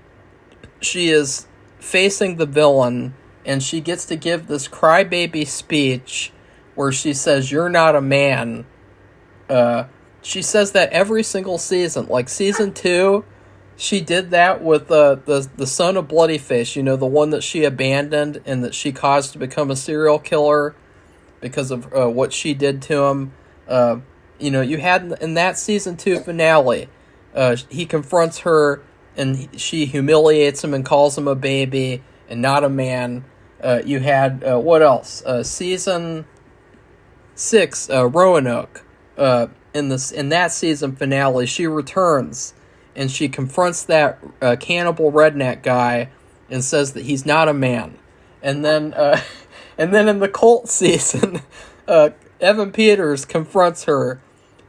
she is facing the villain, and she gets to give this Crybaby speech where she says, "You're not a man." She says that every single season. Like season 2, she did that with the son of Bloodyface, you know, the one that she abandoned and that she caused to become a serial killer because of what she did to him. You know, you had in that season 2 finale, he confronts her and she humiliates him and calls him a baby and not a man. You had, what else? Season 6, Roanoke. In that season finale, she returns and she confronts that cannibal redneck guy and says that he's not a man. And then in the cult season, Evan Peters confronts her,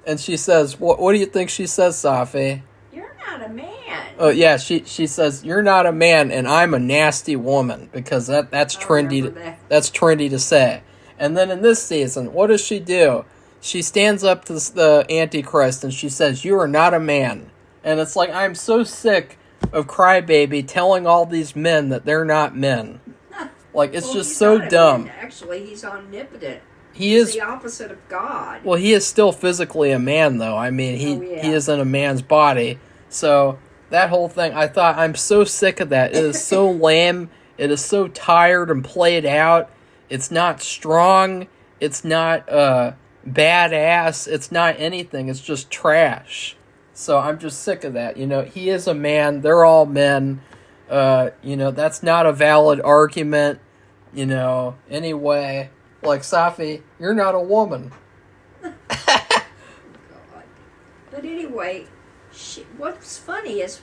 and she says, "What do you think she says, Safi?"
You're not a man.
Oh yeah, she says, "You're not a man, and I'm a nasty woman," because that's trendy. That's trendy to say. And then in this season, what does she do? She stands up to the Antichrist and she says, "You are not a man." And it's like, I'm so sick of Crybaby telling all these men that they're not men. Like, it's just so dumb.
Man. Actually, he's omnipotent.
He's
the opposite of God.
Well, he is still physically a man, though. I mean, he is in a man's body. So that whole thing, I thought, I'm so sick of that. It is so lame. It is so tired and played out. It's not strong. It's not badass. It's not anything. It's just trash. So I'm just sick of that. He is a man. They're all men. That's not a valid argument. Anyway, like, Safi, you're not a woman.
God. But anyway, what's funny is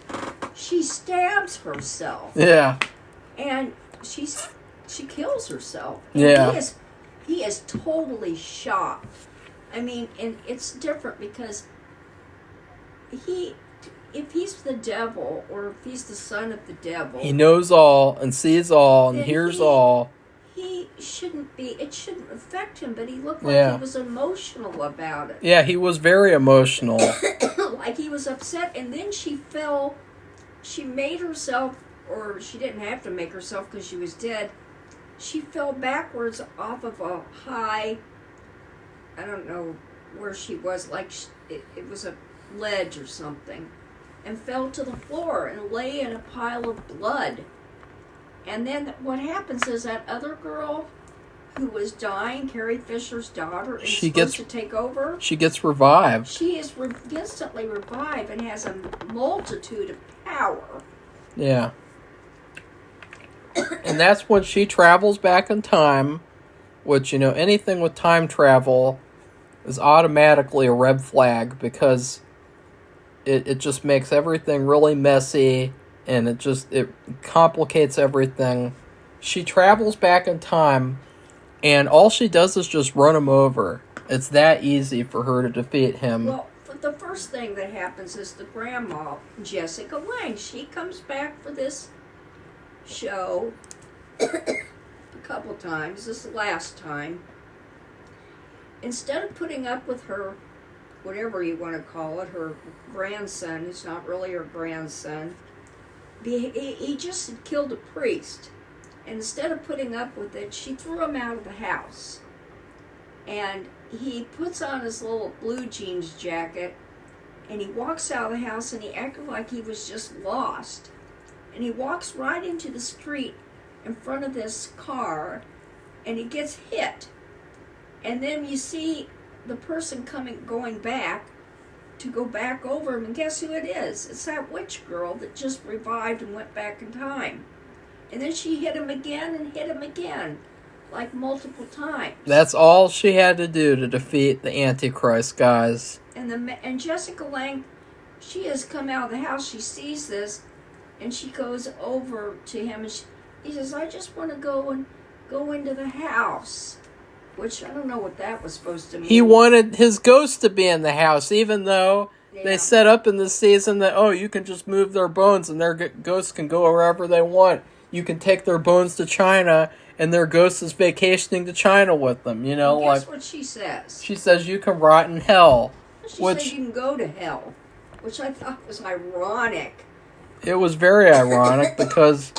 she stabs herself.
Yeah.
And she kills herself. And
yeah.
He is totally shocked. I mean, and it's different because if he's the devil, or if he's the son of the devil,
he knows all and sees all and hears all.
He shouldn't be. It shouldn't affect him. But he looked like he was emotional about it.
Yeah, he was very emotional.
Like he was upset, and then she fell. She made herself, or she didn't have to make herself because she was dead. She fell backwards off of a high. I don't know where she was. Like it was a ledge or something, and fell to the floor and lay in a pile of blood. And then what happens is that other girl who was dying, Carrie Fisher's daughter, is supposed to take over.
She gets revived.
She is instantly revived and has a multitude of power.
Yeah. And that's when she travels back in time, which, anything with time travel is automatically a red flag because it just makes everything really messy. And it complicates everything. She travels back in time, and all she does is just run him over. It's that easy for her to defeat him.
Well, the first thing that happens is the grandma, Jessica Lange, she comes back for this show a couple times. This is the last time. Instead of putting up with her, whatever you want to call it, her grandson, who's not really her grandson, he just killed a priest. And instead of putting up with it, she threw him out of the house. And he puts on his little blue jeans jacket, and he walks out of the house, and he acted like he was just lost. And he walks right into the street in front of this car, and he gets hit. And then you see the person going back to go back over him, and guess who it is? It's that witch girl that just revived and went back in time. And then she hit him again, like multiple times.
That's all she had to do to defeat the Antichrist, guys.
And Jessica Lange, she has come out of the house, she sees this, and she goes over to him, and he says, "I just want to go into the house." Which, I don't know what that was supposed to mean.
He wanted his ghost to be in the house, even though they set up in this season that, you can just move their bones and their ghosts can go wherever they want. You can take their bones to China, and their ghost is vacationing to China with them,
Well, guess what she says?
She says you can rot in hell.
She said you can go to hell, which I thought was ironic.
It was very ironic because,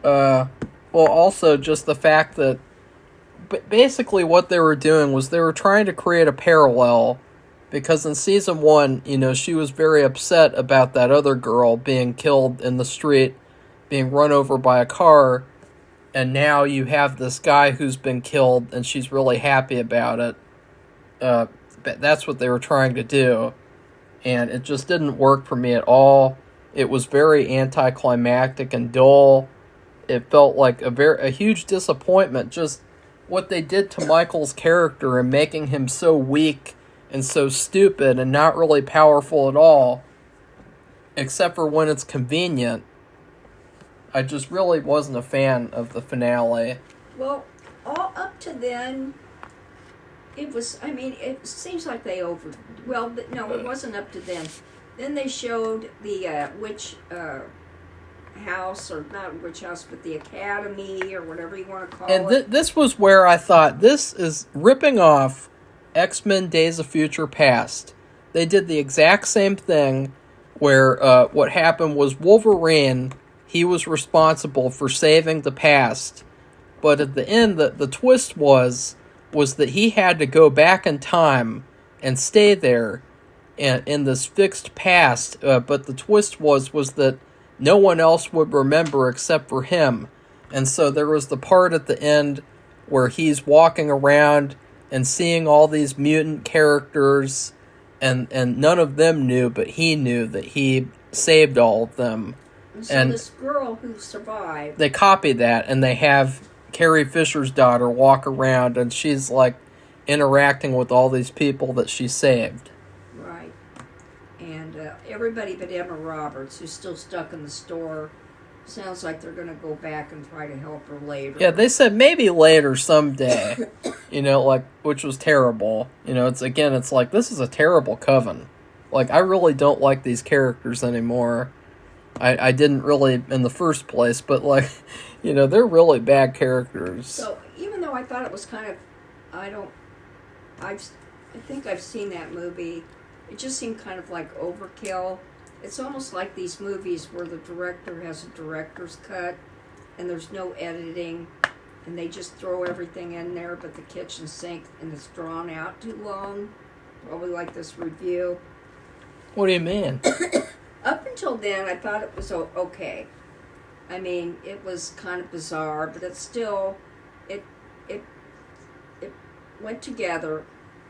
also just the fact that basically what they were doing was they were trying to create a parallel because in season 1, she was very upset about that other girl being killed in the street, being run over by a car, and now you have this guy who's been killed and she's really happy about it. That's what they were trying to do, and it just didn't work for me at all. It was very anticlimactic and dull. It felt like a huge disappointment, just what they did to Michael's character and making him so weak and so stupid and not really powerful at all, except for when it's convenient. I just really wasn't a fan of the finale.
Well, all up to then, it was. I mean, it seems like they over. Well, no, it wasn't up to them. Then they showed the witch house, or not witch house, but the academy, or whatever you want to call
And
it.
this was where I thought, this is ripping off X-Men Days of Future Past. They did the exact same thing, where what happened was Wolverine, he was responsible for saving the past. But at the end, the twist was that he had to go back in time and stay there in this fixed past. But the twist was that no one else would remember except for him. And so there was the part at the end where he's walking around and seeing all these mutant characters, and none of them knew, but he knew that he saved all of them.
And this girl who survived,
they copied that, and they have Carrie Fisher's daughter walk around, and she's like interacting with all these people that she saved.
Right. And everybody but Emma Roberts, who's still stuck in the store, sounds like they're going to go back and try to help her later.
Yeah, they said maybe later someday, like, which was terrible. It's like, this is a terrible coven. Like, I really don't like these characters anymore. I didn't really in the first place, but, like, they're really bad characters.
So, even though I thought it was kind of, I think I've seen that movie, it just seemed kind of like overkill. It's almost like these movies where the director has a director's cut and there's no editing and they just throw everything in there but the kitchen sink, and it's drawn out too long. Probably like this review.
What do you mean?
Up until then, I thought it was okay. I mean, it was kind of bizarre, but it's still, it went together.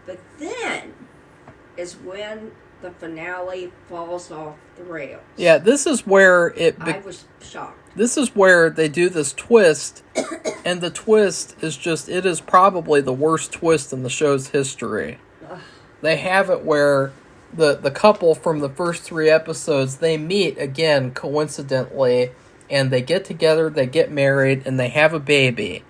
But then is when the finale falls off the rails.
Yeah, this is where
I was shocked.
This is where they do this twist, and the twist is just, it is probably the worst twist in the show's history.
Ugh.
They have it where the couple from the first 3 episodes, they meet again coincidentally, and they get together, they get married, and they have a baby.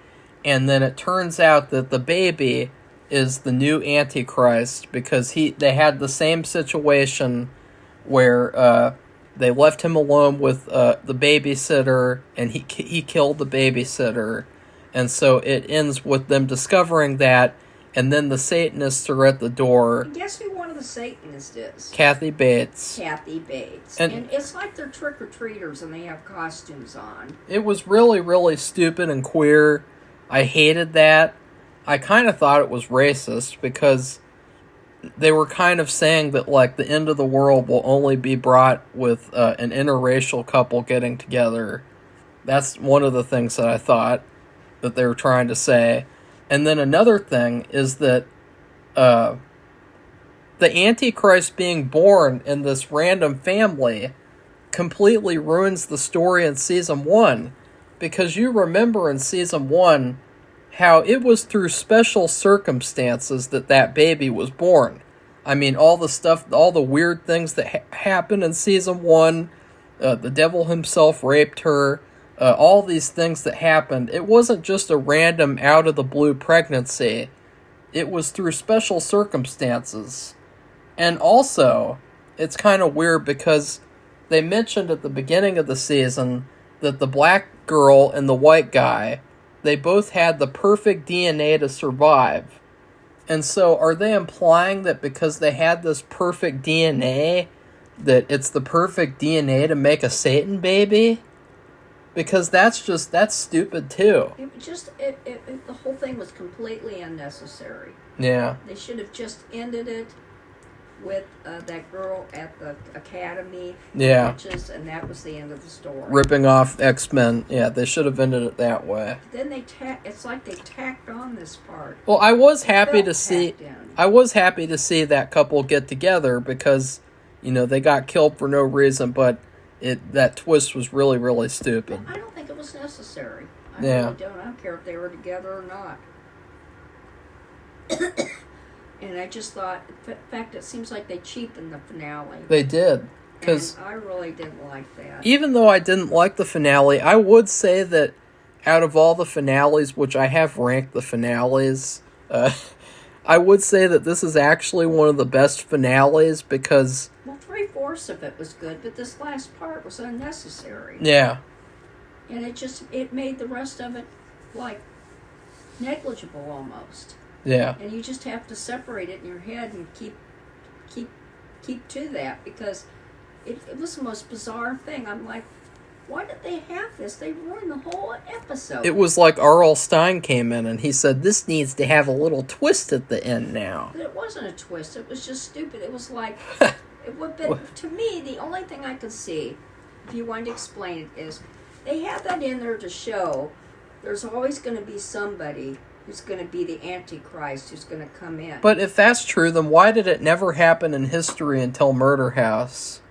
And then it turns out that the baby is the new Antichrist, because they had the same situation where they left him alone with the babysitter, and he killed the babysitter. And so it ends with them discovering that, and then the Satanists are at the door.
And guess who one of the Satanists is?
Kathy Bates.
And it's like they're trick-or-treaters and they have costumes on.
It was really, really stupid and queer. I hated that. I kind of thought it was racist, because they were kind of saying that, like, the end of the world will only be brought with an interracial couple getting together. That's one of the things that I thought that they were trying to say. And then another thing is that the Antichrist being born in this random family completely ruins the story in Season 1. Because you remember in Season 1 how it was through special circumstances that baby was born. I mean, all the stuff, all the weird things that happened in Season 1, the devil himself raped her, all these things that happened. It wasn't just a random out-of-the-blue pregnancy. It was through special circumstances. And also, it's kind of weird because they mentioned at the beginning of the season that the black girl and the white guy, they both had the perfect DNA to survive. And so are they implying that because they had this perfect DNA, that it's the perfect DNA to make a Satan baby? Because that's stupid too.
The whole thing was completely unnecessary.
Yeah.
They should have just ended it with that girl at the academy.
Yeah.
Witches, and that was the end of the story.
Ripping off X-Men. Yeah, they should have ended it that way.
Then it's like they tacked on this part.
Well, I was happy to see that couple get together, because, they got killed for no reason, but that twist was really, really stupid.
I don't think it was necessary. I
Yeah.
really don't. I don't care if they were together or not. And I just thought, in fact, it seems like they cheapened the finale.
They did.
And I really didn't like that.
Even though I didn't like the finale, I would say that out of all the finales, which I have ranked the finales, I would say that this is actually one of the best finales because...
Well, 3/4 of it was good, but this last part was unnecessary.
Yeah.
And it made the rest of it, like, negligible almost.
Yeah.
And you just have to separate it in your head and keep to that, because it was the most bizarre thing. I'm like, why did they have this? They ruined the whole episode.
It was like R.L. Stine came in and he said, this needs to have a little twist at the end now.
But it wasn't a twist. It was just stupid. It was like, to me, the only thing I could see, if you wanted to explain it, is they had that in there to show there's always going to be somebody who's going to be the Antichrist who's going to come in.
But if that's true, then why did it never happen in history until Murder House?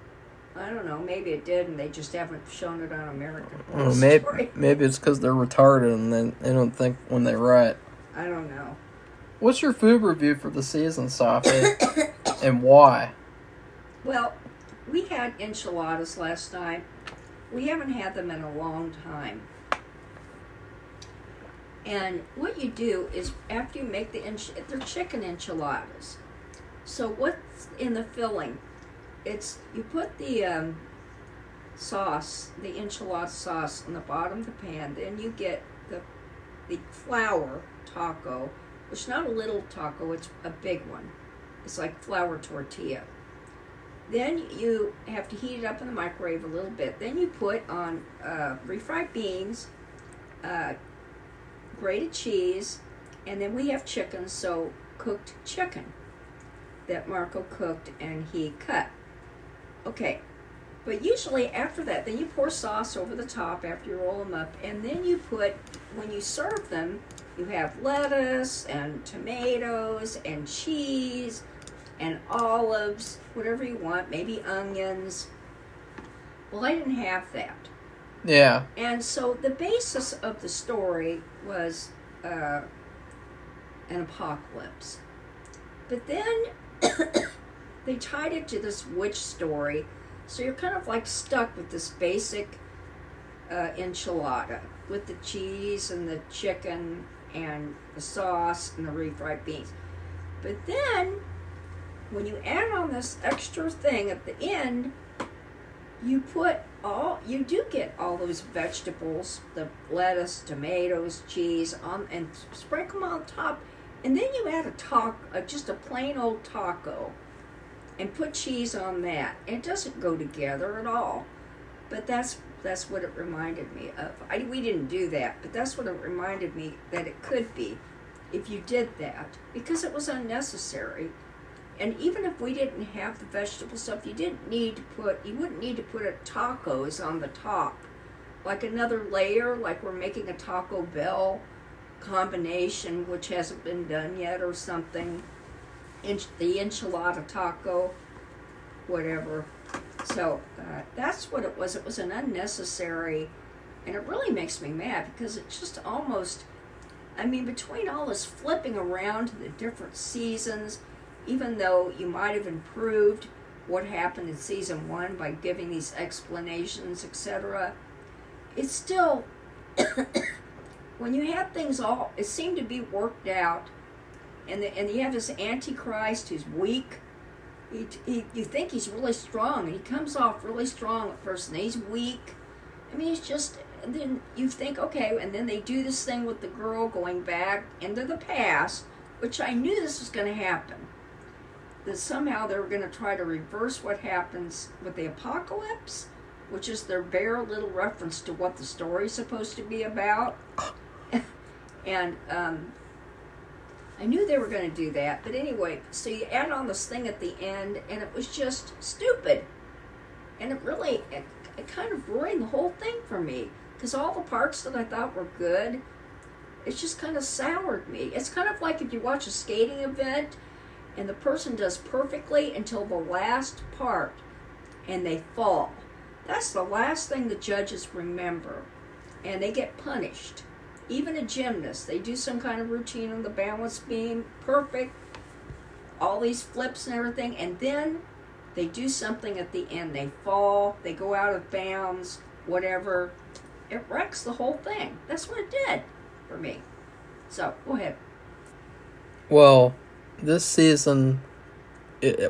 I don't know. Maybe it did, and they just haven't shown it on American
Well,
Story.
maybe it's because they're retarded and they don't think when they write.
I don't know.
What's your food review for the season, Safi? And why?
Well, we had enchiladas last night. We haven't had them in a long time. And what you do is, after you make they're chicken enchiladas. So what's in the filling? You put the sauce, the enchilada sauce, on the bottom of the pan. Then you get the flour taco, which is not a little taco, it's a big one. It's like flour tortilla. Then you have to heat it up in the microwave a little bit. Then you put on refried beans, grated cheese, and then we have chicken, so cooked chicken that Marco cooked and he cut. Okay, but usually after that, then you pour sauce over the top after you roll them up, and then you put, when you serve them, you have lettuce and tomatoes and cheese and olives, whatever you want, maybe onions. Well, I didn't have that.
Yeah.
And so the basis of the story was an apocalypse. But then they tied it to this witch story, so you're kind of like stuck with this basic enchilada with the cheese and the chicken and the sauce and the refried beans. But then, when you add on this extra thing at the end, you do get all those vegetables, the lettuce, tomatoes, cheese, and sprinkle them on top. And then you add just a plain old taco, and put cheese on that. It doesn't go together at all. But that's what it reminded me of. We didn't do that, but that's what it reminded me that it could be if you did that, because it was unnecessary. And even if we didn't have the vegetable stuff, you wouldn't need to put tacos on the top, like another layer, like we're making a Taco Bell combination, which hasn't been done yet, or something. The enchilada taco, whatever. So that's what it was. It was an unnecessary, and it really makes me mad, because it's just almost, between all this flipping around to the different seasons, even though you might have improved what happened in season 1 by giving these explanations, etc., it's still, when you have things it seemed to be worked out, and you have this Antichrist who's weak. You think he's really strong, and he comes off really strong at first, and he's weak. He's just, and then you think, okay, and then they do this thing with the girl going back into the past, which I knew this was going to happen. That somehow they were going to try to reverse what happens with the apocalypse, which is their bare little reference to what the story's supposed to be about. And I knew they were going to do that, but anyway, so you add on this thing at the end, and it was just stupid. And it kind of ruined the whole thing for me, because all the parts that I thought were good, it just kind of soured me. It's kind of like if you watch a skating event, and the person does perfectly until the last part, and they fall. That's the last thing the judges remember, and they get punished. Even a gymnast, they do some kind of routine on the balance beam, perfect, all these flips and everything, and then they do something at the end. They fall, they go out of bounds, whatever. It wrecks the whole thing. That's what it did for me. So, go ahead.
Well, this season,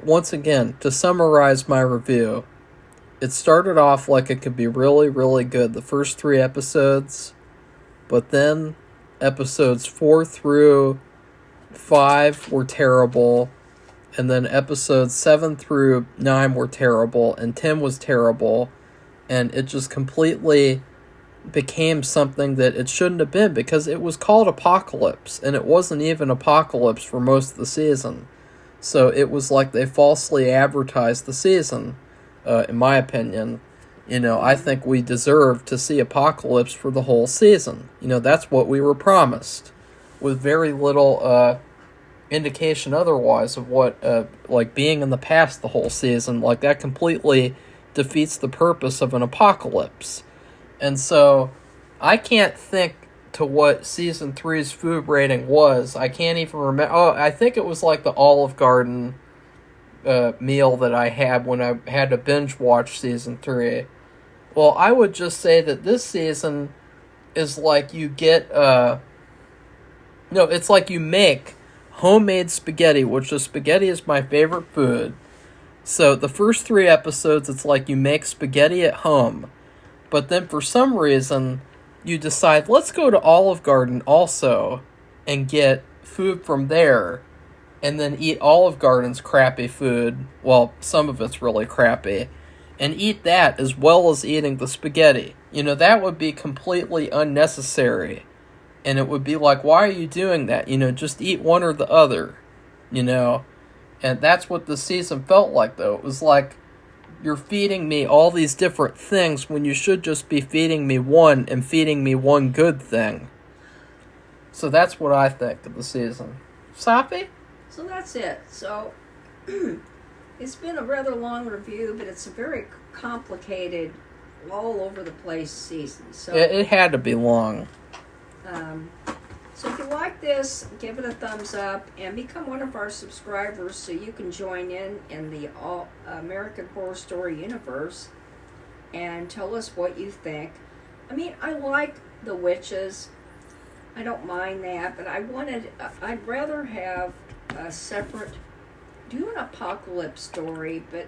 once again, to summarize my review, it started off like it could be really, really good the first 3 episodes, but then episodes 4 through 5 were terrible, and then episodes 7 through 9 were terrible, and 10 was terrible, and it just completely became something that it shouldn't have been, because it was called Apocalypse, and it wasn't even Apocalypse for most of the season. So it was like they falsely advertised the season, in my opinion. I think we deserved to see Apocalypse for the whole season. That's what we were promised, with very little indication otherwise of what, like being in the past the whole season. Like, that completely defeats the purpose of an apocalypse. And so, I can't think to what Season 3's food rating was. I can't even remember. Oh, I think it was like the Olive Garden meal that I had when I had to binge watch Season 3. Well, I would just say that this season is like you get, it's like you make homemade spaghetti, which the spaghetti is my favorite food. So the first 3 episodes, it's like you make spaghetti at home. But then for some reason, you decide, let's go to Olive Garden also and get food from there. And then eat Olive Garden's crappy food. Well, some of it's really crappy. And eat that as well as eating the spaghetti. That would be completely unnecessary. And it would be like, why are you doing that? Just eat one or the other. And that's what the season felt like, though. It was like, you're feeding me all these different things when you should just be feeding me one and feeding me one good thing. So that's what I think of the season. Safi?
So that's it. So it's been a rather long review, but it's a very complicated, all over the place season. So
it had to be long.
So if you like this, give it a thumbs up and become one of our subscribers so you can join in the American Horror Story universe and tell us what you think. I mean, I like the witches. I don't mind that, but I'd rather have a separate, do an apocalypse story, but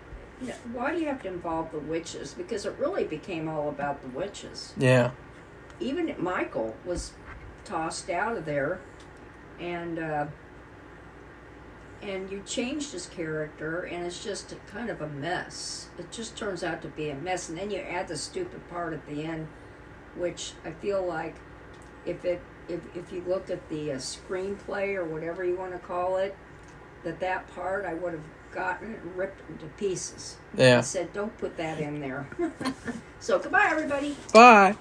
why do you have to involve the witches? Because it really became all about the witches.
Yeah.
Even Michael was tossed out of there, and you changed his character, and it's just kind of a mess. It just turns out to be a mess, and then you add the stupid part at the end, which I feel like if you look at the screenplay or whatever you want to call it, that part I would have gotten it and ripped it into pieces.
Yeah.
I said, don't put that in there. So goodbye, everybody.
Bye.